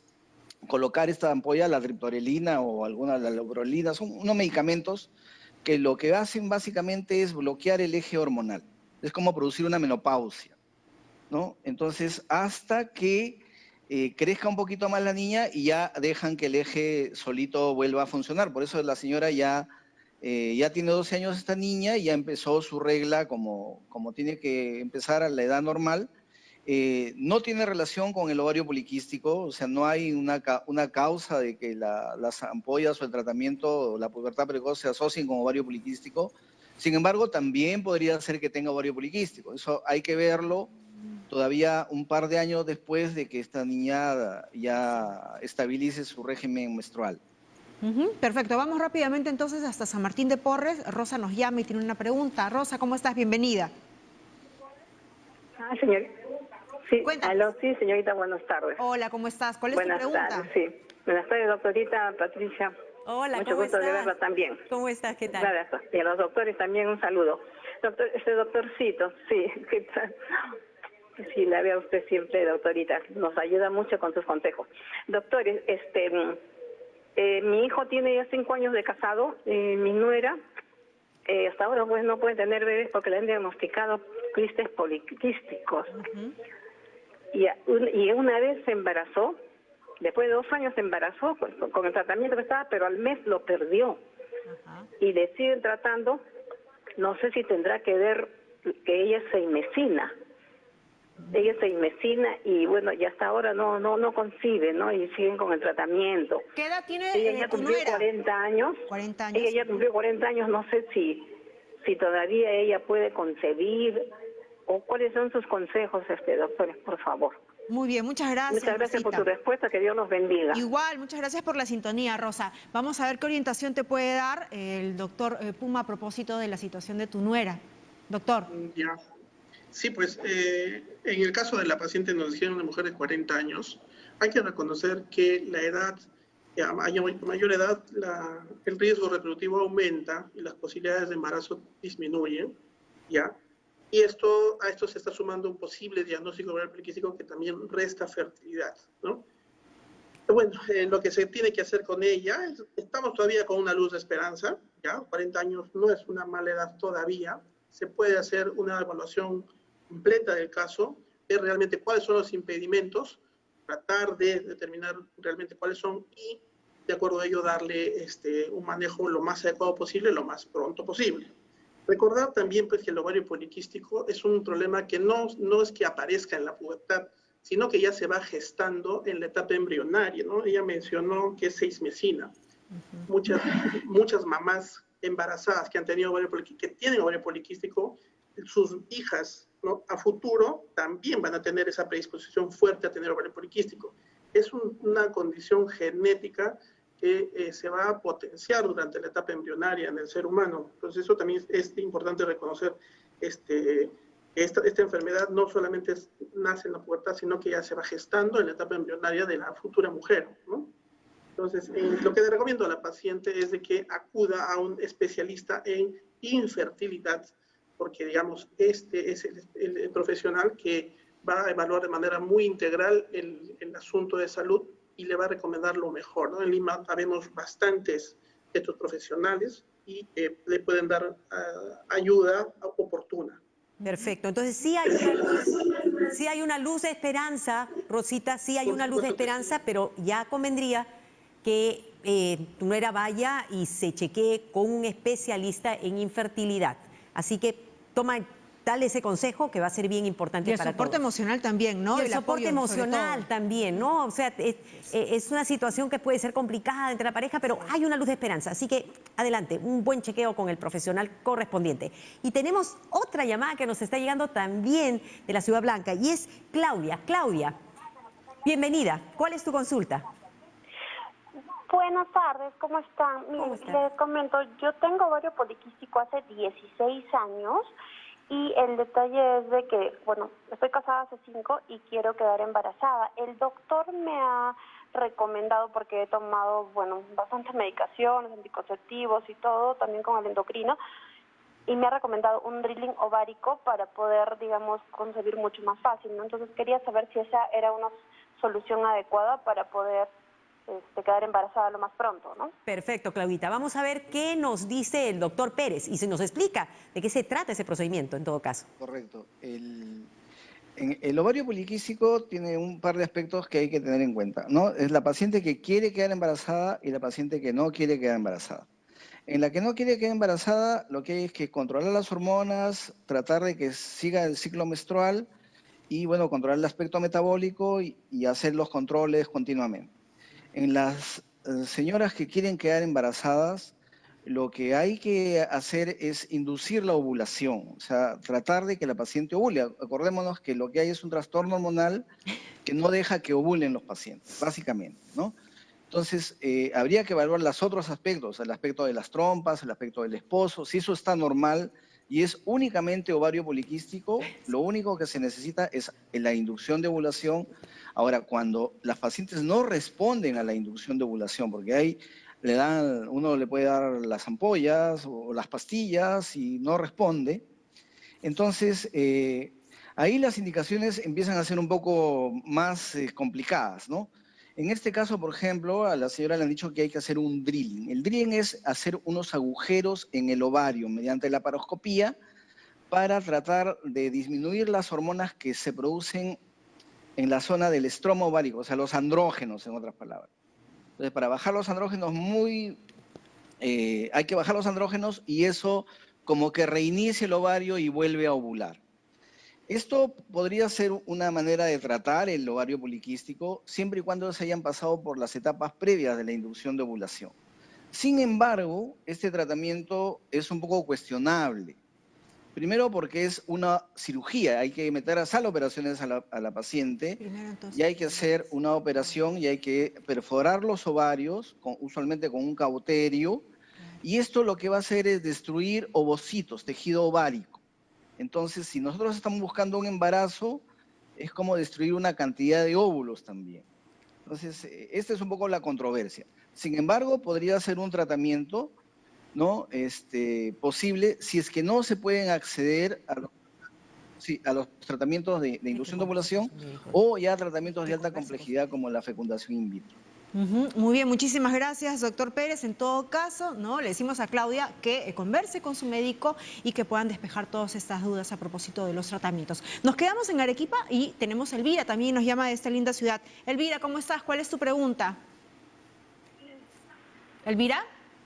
colocar esta ampolla, la triptorelina o alguna, la leuprolina, son unos medicamentos que lo que hacen básicamente es bloquear el eje hormonal. Es como producir una menopausia, ¿no? Entonces, hasta que crezca un poquito más la niña y ya dejan que el eje solito vuelva a funcionar. Por eso la señora ya tiene 12 años esta niña y ya empezó su regla como tiene que empezar a la edad normal. No tiene relación con el ovario poliquístico, o sea, no hay una causa de que las ampollas o el tratamiento o la pubertad precoz se asocien con ovario poliquístico. Sin embargo, también podría ser que tenga ovario poliquístico. Eso hay que verlo todavía un par de años después de que esta niña ya estabilice su régimen menstrual. Perfecto, vamos rápidamente entonces hasta San Martín de Porres. Rosa nos llama y tiene una pregunta. Rosa, ¿cómo estás? Bienvenida. Señor. Sí, Cuéntanos. aló, sí, señorita, buenas tardes. Hola, ¿cómo estás? ¿Cuál es tu pregunta? Buenas tardes, sí. Buenas tardes, doctorita Patricia. Hola, Mucho ¿cómo gusto de estás? verla también. ¿Cómo estás? ¿Qué tal? Gracias. Y a los doctores también un saludo. Doctorcito, sí, ¿qué tal? Sí, la veo a usted siempre, doctorita. Nos ayuda mucho con sus consejos. Doctores, mi hijo tiene ya 5 años de casado, mi nuera, hasta ahora pues no puede tener bebés porque le han diagnosticado quistes poliquísticos. Y una vez se embarazó, después de 2 años se embarazó con el tratamiento que estaba, pero al mes lo perdió. Y le siguen tratando, no sé si tendrá que ver que ella es seimesina. Ella es seimesina y bueno, y hasta ahora no concibe, ¿no? Y siguen con el tratamiento. ¿Qué edad tiene ella ya tu cumplió nuera? 40 años. 40 años. Ella ya cumplió 40 años, no sé si todavía ella puede concebir o cuáles son sus consejos, doctores, por favor. Muy bien, muchas gracias. Muchas gracias por Rosita. tu respuesta, que Dios los bendiga. Igual, muchas gracias por la sintonía, Rosa. Vamos a ver qué orientación te puede dar el doctor Puma a propósito de la situación de tu nuera. Doctor. Ya. Sí, pues en el caso de la paciente nos dijeron una mujer de 40 años, hay que reconocer que la edad, a mayor edad, el riesgo reproductivo aumenta y las posibilidades de embarazo disminuyen, ¿ya? Y a esto se está sumando un posible diagnóstico ovario poliquístico que también resta fertilidad, ¿no? Bueno, lo que se tiene que hacer con ella, estamos todavía con una luz de esperanza, ¿ya? 40 años no es una mala edad todavía, se puede hacer una evaluación completa del caso, ver realmente cuáles son los impedimentos, tratar de determinar realmente cuáles son y de acuerdo a ello darle un manejo lo más adecuado posible, lo más pronto posible. Recordar también pues, que el ovario poliquístico es un problema que no es que aparezca en la pubertad, sino que ya se va gestando en la etapa embrionaria, ¿no? Ella mencionó que es seismesina. Muchas mamás embarazadas que han tenido que tienen ovario poliquístico, sus hijas, ¿no? A futuro también van a tener esa predisposición fuerte a tener ovario poliquístico. Es una condición genética que se va a potenciar durante la etapa embrionaria en el ser humano. Entonces eso también es importante reconocer. Esta enfermedad no solamente nace en la pubertad, sino que ya se va gestando en la etapa embrionaria de la futura mujer, ¿no? Entonces, lo que le recomiendo a la paciente es de que acuda a un especialista en infertilidad, porque, digamos, este es el profesional que va a evaluar de manera muy integral el asunto de salud y le va a recomendar lo mejor, ¿no? En Lima habemos bastantes de estos profesionales y le pueden dar ayuda oportuna. Perfecto, entonces sí hay una luz de esperanza, Rosita, sí hay una luz de esperanza, pero ya convendría que tu nuera vaya y se chequee con un especialista en infertilidad. Así que dale ese consejo que va a ser bien importante para todos. Y el soporte emocional también, ¿no? Y el soporte emocional también, ¿no? O sea, es una situación que puede ser complicada entre la pareja, pero hay una luz de esperanza. Así que adelante, un buen chequeo con el profesional correspondiente. Y tenemos otra llamada que nos está llegando también de la Ciudad Blanca y es Claudia. Claudia, bienvenida. ¿Cuál es tu consulta? Buenas tardes, ¿cómo están? ¿Cómo están? Les comento, yo tengo ovario poliquístico hace 16 años y el detalle es de que, bueno, estoy casada hace 5 y quiero quedar embarazada. El doctor me ha recomendado, porque he tomado, bueno, bastantes medicaciones, anticonceptivos y todo, también con el endocrino, y me ha recomendado un drilling ovárico para poder, digamos, concebir mucho más fácil, ¿no? Entonces quería saber si esa era una solución adecuada para poder quedar embarazada lo más pronto, ¿no? Perfecto, Claudita. Vamos a ver qué nos dice el doctor Pérez y se nos explica de qué se trata ese procedimiento en todo caso. Correcto. El ovario poliquístico tiene un par de aspectos que hay que tener en cuenta, ¿no? Es la paciente que quiere quedar embarazada y la paciente que no quiere quedar embarazada. En la que no quiere quedar embarazada, lo que hay es que controlar las hormonas, tratar de que siga el ciclo menstrual y, bueno, controlar el aspecto metabólico y hacer los controles continuamente. En las señoras que quieren quedar embarazadas, lo que hay que hacer es inducir la ovulación, o sea, tratar de que la paciente ovule. Acordémonos que lo que hay es un trastorno hormonal que no deja que ovulen los pacientes, básicamente, ¿no? Entonces, habría que evaluar los otros aspectos, el aspecto de las trompas, el aspecto del esposo, si eso está normal y es únicamente ovario poliquístico, lo único que se necesita es la inducción de ovulación. Ahora, cuando las pacientes no responden a la inducción de ovulación, porque uno le puede dar las ampollas o las pastillas y no responde, entonces ahí las indicaciones empiezan a ser un poco más complicadas, ¿no? En este caso, por ejemplo, a la señora le han dicho que hay que hacer un drilling. El drilling es hacer unos agujeros en el ovario mediante la laparoscopía para tratar de disminuir las hormonas que se producen en la zona del estroma ovárico, o sea, los andrógenos, en otras palabras. Entonces, para bajar los andrógenos hay que bajar los andrógenos y eso como que reinicia el ovario y vuelve a ovular. Esto podría ser una manera de tratar el ovario poliquístico siempre y cuando se hayan pasado por las etapas previas de la inducción de ovulación. Sin embargo, este tratamiento es un poco cuestionable. Primero porque es una cirugía, hay que meter a sala operaciones a la paciente y hay que hacer una operación y hay que perforar los ovarios, usualmente con un cauterio, y esto lo que va a hacer es destruir ovocitos, tejido ovárico. Entonces, si nosotros estamos buscando un embarazo, es como destruir una cantidad de óvulos también. Entonces, esta es un poco la controversia. Sin embargo, podría ser un tratamiento, ¿no? Posible si es que no se pueden acceder a los tratamientos de inducción de ovulación o ya tratamientos de alta complejidad como la fecundación in vitro. Muy bien, muchísimas gracias, doctor Pérez. En todo caso, ¿no? Le decimos a Claudia que converse con su médico y que puedan despejar todas estas dudas a propósito de los tratamientos. Nos quedamos en Arequipa y tenemos a Elvira, también nos llama de esta linda ciudad. Elvira, ¿cómo estás? ¿Cuál es tu pregunta? ¿Elvira?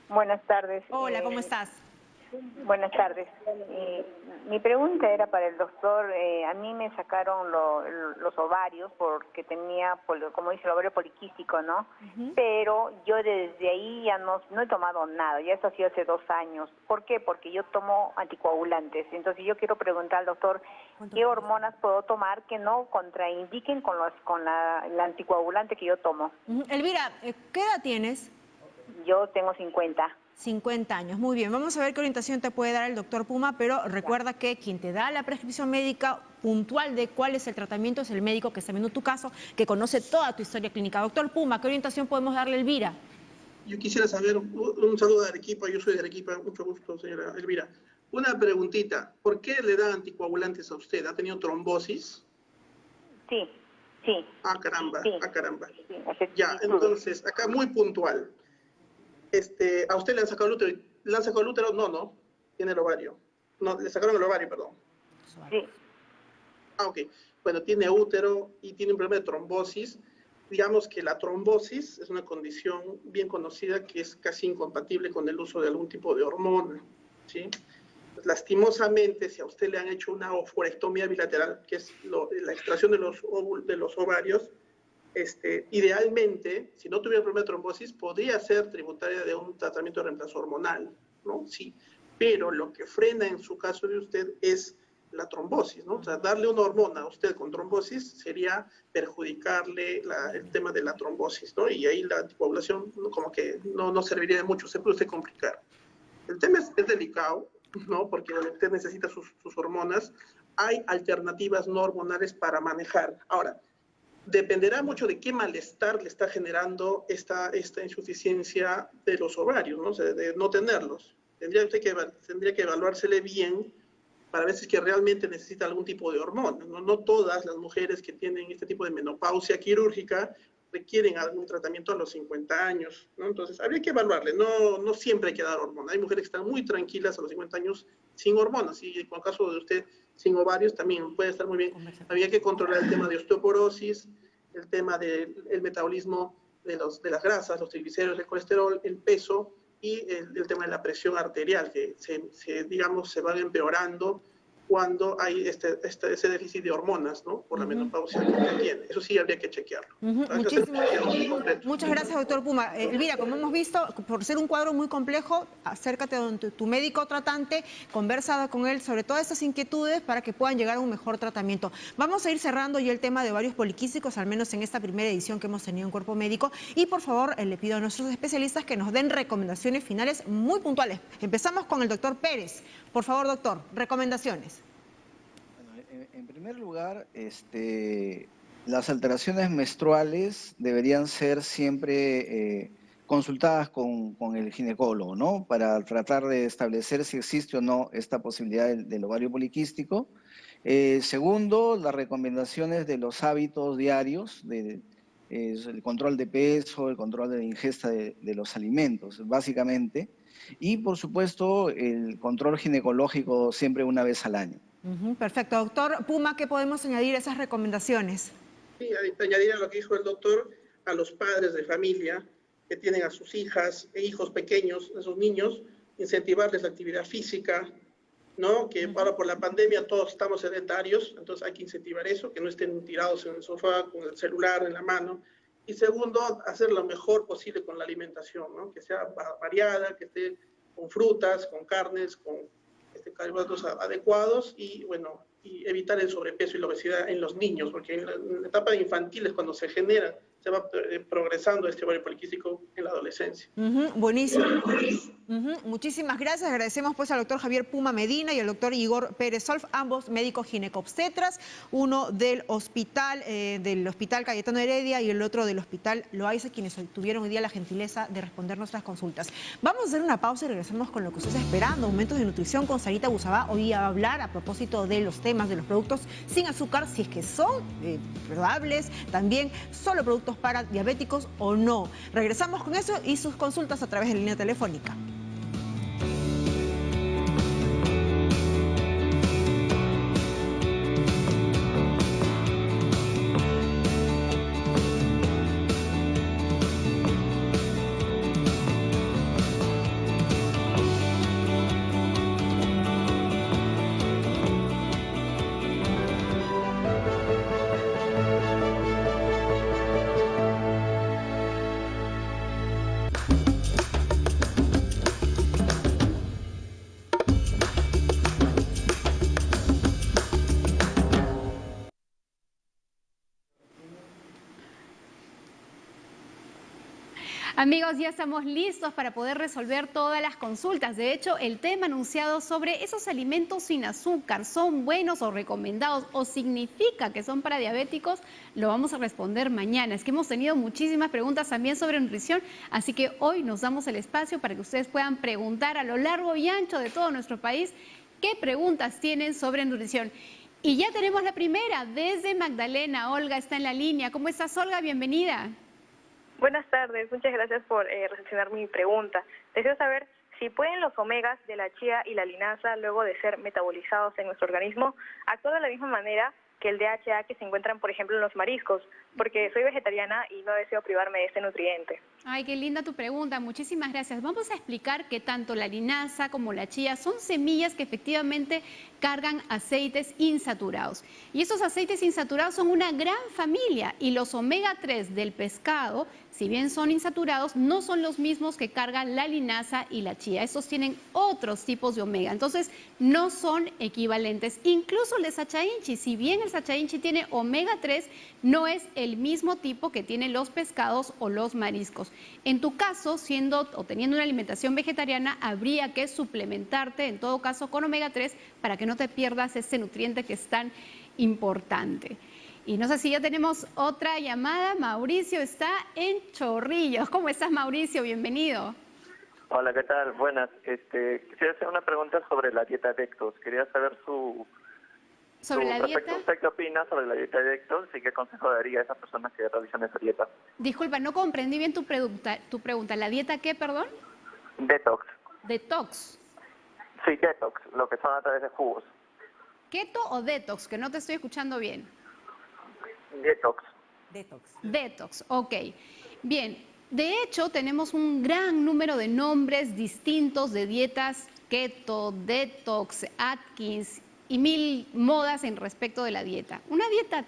Buenas tardes. Hola, ¿cómo estás? Buenas tardes. Mi pregunta era para el doctor. A mí me sacaron los ovarios porque tenía, como dice, el ovario poliquístico, ¿no? Pero yo desde ahí ya no he tomado nada. Ya eso ha sido hace 2 años. ¿Por qué? Porque yo tomo anticoagulantes. Entonces yo quiero preguntar al doctor qué hormonas puedo tomar que no contraindiquen con el anticoagulante que yo tomo. Elvira, ¿qué edad tienes? Yo tengo 50. 50 años, muy bien. Vamos a ver qué orientación te puede dar el doctor Puma, pero recuerda que quien te da la prescripción médica puntual de cuál es el tratamiento es el médico que está viendo tu caso, que conoce toda tu historia clínica. Doctor Puma, ¿qué orientación podemos darle a Elvira? Yo quisiera saber, un saludo de Arequipa, yo soy de Arequipa, mucho gusto, señora Elvira. Una preguntita, ¿por qué le dan anticoagulantes a usted? ¿Ha tenido trombosis? Sí. Ah, caramba, sí. Sí, ya, entonces, acá muy puntual. ¿A usted le han sacado el útero? ¿Le han sacado el útero? No. Tiene el ovario. No, le sacaron el ovario, perdón. Sí. Ah, ok. Bueno, tiene útero y tiene un problema de trombosis. Digamos que la trombosis es una condición bien conocida que es casi incompatible con el uso de algún tipo de hormona, ¿sí? Pues, lastimosamente, si a usted le han hecho una oophorectomía bilateral, que es la extracción de los ovarios, idealmente, si no tuviera problema de trombosis, podría ser tributaria de un tratamiento de reemplazo hormonal, ¿no? Sí, pero lo que frena en su caso de usted es la trombosis, ¿no? O sea, darle una hormona a usted con trombosis sería perjudicarle el tema de la trombosis, ¿no? Y ahí la anticoagulación como que no serviría de mucho, se puede usted complicar. El tema es delicado, ¿no? Porque usted necesita sus hormonas. Hay alternativas no hormonales para manejar. Ahora, dependerá mucho de qué malestar le está generando esta insuficiencia de los ovarios, ¿no? O sea, de no tenerlos. Tendría que evaluársele bien para ver si es que realmente necesita algún tipo de hormona. No todas las mujeres que tienen este tipo de menopausia quirúrgica requieren algún tratamiento a los 50 años, ¿no? Entonces, habría que evaluarle. No siempre hay que dar hormona. Hay mujeres que están muy tranquilas a los 50 años sin hormonas, y con el caso de usted sin ovarios también puede estar muy bien. Habría que controlar el tema de osteoporosis, el tema del metabolismo de las grasas, los triglicéridos, el colesterol, el peso, y el tema de la presión arterial, que se va empeorando cuando hay ese déficit de hormonas, ¿no? Por la menopausia que usted tiene. Eso sí habría que chequearlo. Muchas gracias, doctor Puma. Elvira, como hemos visto, por ser un cuadro muy complejo, acércate a tu médico tratante, conversa con él sobre todas estas inquietudes para que puedan llegar a un mejor tratamiento. Vamos a ir cerrando ya el tema de ovarios poliquísticos, al menos en esta primera edición que hemos tenido en Cuerpo Médico, y por favor le pido a nuestros especialistas que nos den recomendaciones finales muy puntuales. Empezamos con el doctor Pérez. Por favor, doctor, recomendaciones. Bueno, en primer lugar, las alteraciones menstruales deberían ser siempre consultadas con el ginecólogo, ¿no? Para tratar de establecer si existe o no esta posibilidad del ovario poliquístico. Segundo, las recomendaciones de los hábitos diarios, el control de peso, el control de la ingesta de los alimentos, básicamente. Y, por supuesto, el control ginecológico siempre una vez al año. Perfecto. Doctor Puma, ¿qué podemos añadir a esas recomendaciones? Sí, añadir a lo que dijo el doctor, a los padres de familia que tienen a sus hijas e hijos pequeños, a esos niños, incentivarles la actividad física, ¿no? Que ahora por la pandemia todos estamos sedentarios, entonces hay que incentivar eso, que no estén tirados en el sofá con el celular en la mano. Y segundo, hacer lo mejor posible con la alimentación, ¿no? Que sea variada, que esté con frutas, con carnes, con carbohidratos adecuados, y bueno, y evitar el sobrepeso y la obesidad en los niños, porque en la etapa infantil es cuando se va progresando este ovario poliquístico en la adolescencia. Buenísimo. Muchísimas gracias. Agradecemos pues al doctor Javier Puma Medina y al doctor Igor Pérez Solf, ambos médicos ginecobstetras, uno del hospital Cayetano Heredia y el otro del hospital Loaiza, quienes tuvieron hoy día la gentileza de responder nuestras consultas. Vamos a hacer una pausa y regresamos con lo que usted está esperando, Momentos de Nutrición con Sarita Busabá. Hoy día va a hablar a propósito de los temas de los productos sin azúcar, si es que son probables, también solo productos para diabéticos o no. Regresamos con eso y sus consultas a través de línea telefónica. Amigos, ya estamos listos para poder resolver todas las consultas. De hecho, el tema anunciado sobre esos alimentos sin azúcar, ¿son buenos o recomendados o significa que son para diabéticos? Lo vamos a responder mañana. Es que hemos tenido muchísimas preguntas también sobre nutrición, así que hoy nos damos el espacio para que ustedes puedan preguntar a lo largo y ancho de todo nuestro país qué preguntas tienen sobre nutrición. Y ya tenemos la primera desde Magdalena. Olga está en la línea. ¿Cómo estás, Olga? Bienvenida. Buenas tardes, muchas gracias por recepcionar mi pregunta. Deseo saber si pueden los omegas de la chía y la linaza, luego de ser metabolizados en nuestro organismo, actuar de la misma manera que el DHA que se encuentran, por ejemplo, en los mariscos, porque soy vegetariana y no deseo privarme de este nutriente. Ay, qué linda tu pregunta, muchísimas gracias. Vamos a explicar que tanto la linaza como la chía son semillas que efectivamente cargan aceites insaturados. Y esos aceites insaturados son una gran familia, y los omega 3 del pescado, si bien son insaturados, no son los mismos que cargan la linaza y la chía. Estos tienen otros tipos de omega, entonces no son equivalentes. Incluso el de Sacha Inchi, si bien el Sacha Inchi tiene omega 3, no es el mismo tipo que tienen los pescados o los mariscos. En tu caso, siendo o teniendo una alimentación vegetariana, habría que suplementarte en todo caso con omega 3 para que no te pierdas ese nutriente que es tan importante. Y no sé si ya tenemos otra llamada. Mauricio está en Chorrillos. ¿Cómo estás, Mauricio? Bienvenido. Hola, ¿qué tal? Buenas. Quisiera hacer una pregunta sobre la dieta Detox. Quería saber ¿Sobre la dieta? ¿Usted qué opina sobre la dieta Detox y qué consejo daría a esas personas que realizan esa dieta? Disculpa, no comprendí bien tu pregunta. ¿La dieta qué, perdón? Detox. Detox. Sí, detox, lo que son a través de jugos. ¿Keto o detox? Que no te estoy escuchando bien. Detox. Detox, ok. Bien, de hecho tenemos un gran número de nombres distintos de dietas keto, detox, Atkins y 1000 modas en respecto de la dieta. Una dieta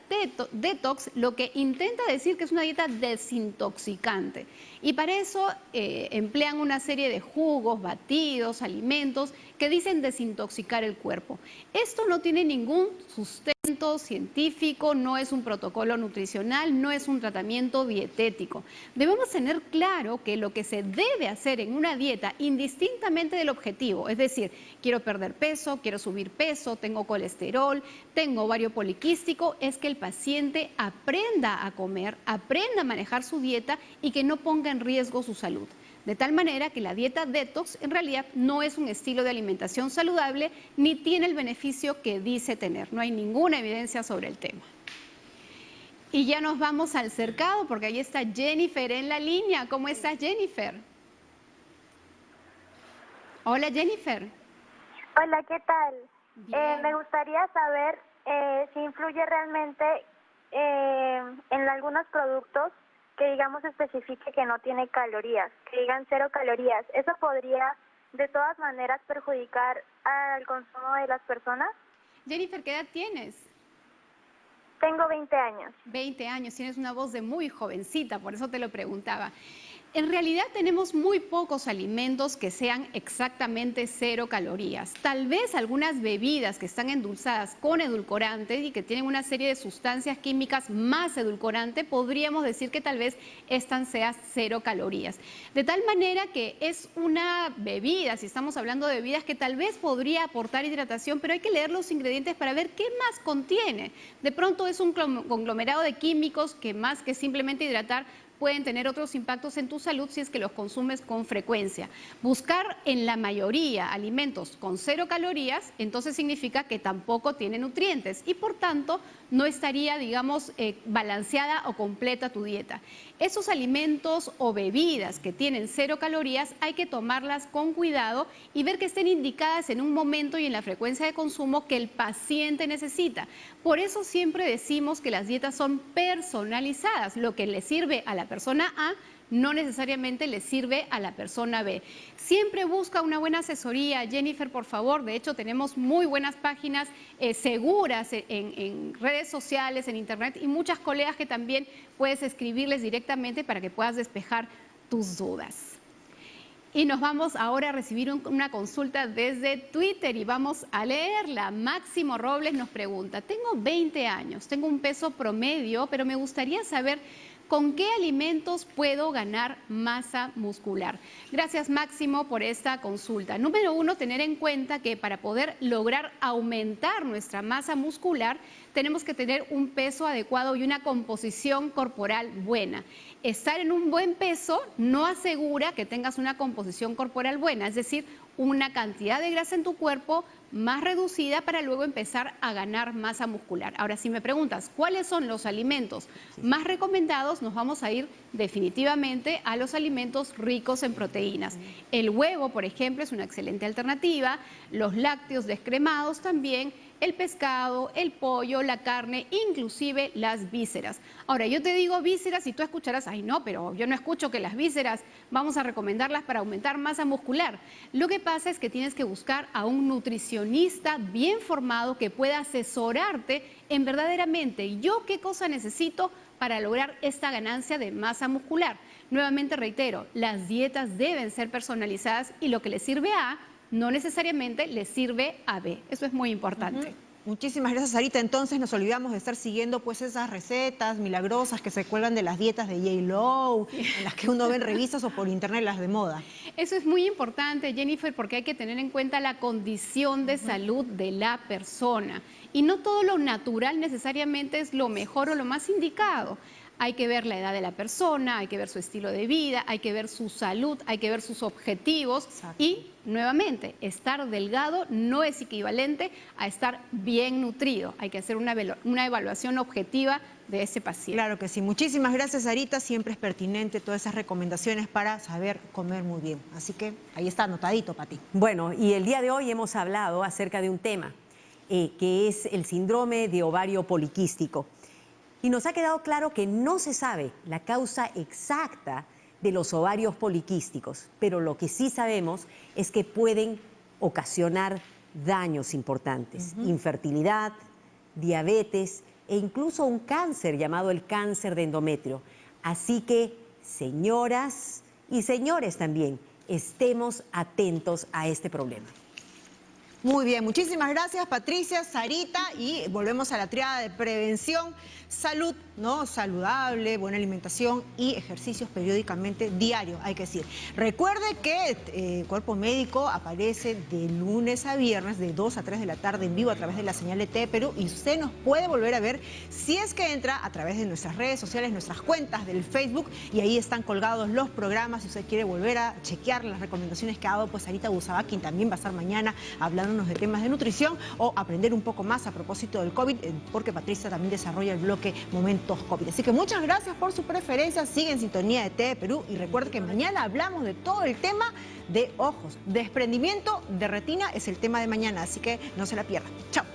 detox lo que intenta decir que es una dieta desintoxicante y para eso emplean una serie de jugos, batidos, alimentos que dicen desintoxicar el cuerpo. Esto no tiene ningún sustento científico, no es un protocolo nutricional, no es un tratamiento dietético. Debemos tener claro que lo que se debe hacer en una dieta, indistintamente del objetivo, es decir, quiero perder peso, quiero subir peso, tengo colesterol, tengo ovario poliquístico, es que el paciente aprenda a comer, aprenda a manejar su dieta y que no ponga en riesgo su salud. De tal manera que la dieta detox en realidad no es un estilo de alimentación saludable ni tiene el beneficio que dice tener. No hay ninguna evidencia sobre el tema. Y ya nos vamos al cercado porque ahí está Jennifer en la línea. ¿Cómo estás, Jennifer? Hola, Jennifer. Hola, ¿qué tal? Me gustaría saber si influye realmente en algunos productos que digamos especifique que no tiene calorías, que digan 0 calorías. ¿Eso podría de todas maneras perjudicar al consumo de las personas? Jennifer, ¿qué edad tienes? Tengo 20 años. 20 años, tienes una voz de muy jovencita, por eso te lo preguntaba. En realidad tenemos muy pocos alimentos que sean exactamente 0 calorías. Tal vez algunas bebidas que están endulzadas con edulcorantes y que tienen una serie de sustancias químicas más edulcorantes, podríamos decir que tal vez esta sea 0 calorías. De tal manera que es una bebida, si estamos hablando de bebidas, que tal vez podría aportar hidratación, pero hay que leer los ingredientes para ver qué más contiene. De pronto es un conglomerado de químicos que más que simplemente hidratar, pueden tener otros impactos en tu salud si es que los consumes con frecuencia. Buscar en la mayoría alimentos con 0 calorías, entonces significa que tampoco tiene nutrientes y por tanto no estaría, digamos, balanceada o completa tu dieta. Esos alimentos o bebidas que tienen 0 calorías hay que tomarlas con cuidado y ver que estén indicadas en un momento y en la frecuencia de consumo que el paciente necesita. Por eso siempre decimos que las dietas son personalizadas. Lo que le sirve a la persona A no necesariamente le sirve a la persona B. Siempre busca una buena asesoría, Jennifer, por favor. De hecho, tenemos muy buenas páginas seguras en redes sociales, en internet y muchas colegas que también puedes escribirles directamente para que puedas despejar tus dudas. Y nos vamos ahora a recibir una consulta desde Twitter y vamos a leerla. Máximo Robles nos pregunta, tengo 20 años, tengo un peso promedio, pero me gustaría saber ¿con qué alimentos puedo ganar masa muscular? Gracias, Máximo, por esta consulta. Número 1, tener en cuenta que para poder lograr aumentar nuestra masa muscular, tenemos que tener un peso adecuado y una composición corporal buena. Estar en un buen peso no asegura que tengas una composición corporal buena, es decir, una cantidad de grasa en tu cuerpo más reducida para luego empezar a ganar masa muscular. Ahora, si me preguntas cuáles son los alimentos más recomendados, nos vamos a ir definitivamente a los alimentos ricos en proteínas. El huevo, por ejemplo, es una excelente alternativa, los lácteos descremados también, el pescado, el pollo, la carne, inclusive las vísceras. Ahora, yo te digo vísceras y tú escucharás, ay no, pero yo no escucho que las vísceras vamos a recomendarlas para aumentar masa muscular. Lo que pasa es que tienes que buscar a un nutricionista bien formado que pueda asesorarte en verdaderamente yo qué cosa necesito para lograr esta ganancia de masa muscular. Nuevamente reitero, las dietas deben ser personalizadas y lo que le sirve a A no necesariamente le sirve a B. Eso es muy importante. Muchísimas gracias, Sarita. Entonces nos olvidamos de estar siguiendo pues esas recetas milagrosas que se cuelgan de las dietas de J.Lo, en las que uno ve en revistas o por internet las de moda. Eso es muy importante, Jennifer, porque hay que tener en cuenta la condición de salud de la persona. Y no todo lo natural necesariamente es lo mejor o lo más indicado. Hay que ver la edad de la persona, hay que ver su estilo de vida, hay que ver su salud, hay que ver sus objetivos. Exacto. Y, nuevamente, estar delgado no es equivalente a estar bien nutrido. Hay que hacer una evaluación objetiva de ese paciente. Claro que sí. Muchísimas gracias, Sarita. Siempre es pertinente todas esas recomendaciones para saber comer muy bien. Así que ahí está anotadito para ti. Bueno, y el día de hoy hemos hablado acerca de un tema que es el síndrome de ovario poliquístico. Y nos ha quedado claro que no se sabe la causa exacta de los ovarios poliquísticos, pero lo que sí sabemos es que pueden ocasionar daños importantes, infertilidad, diabetes e incluso un cáncer llamado el cáncer de endometrio. Así que, señoras y señores también, estemos atentos a este problema. Muy bien, muchísimas gracias, Patricia, Sarita, y volvemos a la triada de prevención, salud, ¿no? Saludable, buena alimentación y ejercicios periódicamente diarios, hay que decir. Recuerde que el Cuerpo Médico aparece de lunes a viernes de 2 a 3 de la tarde en vivo a través de la señal de TV Perú, y usted nos puede volver a ver si es que entra a través de nuestras redes sociales, nuestras cuentas del Facebook, y ahí están colgados los programas. Si usted quiere volver a chequear las recomendaciones que ha dado pues Sarita Busaba, quien también va a estar mañana hablándonos de temas de nutrición, o aprender un poco más a propósito del COVID, porque Patricia también desarrolla el bloque Momentos COVID. Así que muchas gracias por su preferencia, sigue en sintonía de TV Perú, y recuerde que mañana hablamos de todo el tema de ojos. Desprendimiento de retina es el tema de mañana, así que no se la pierda. Chao.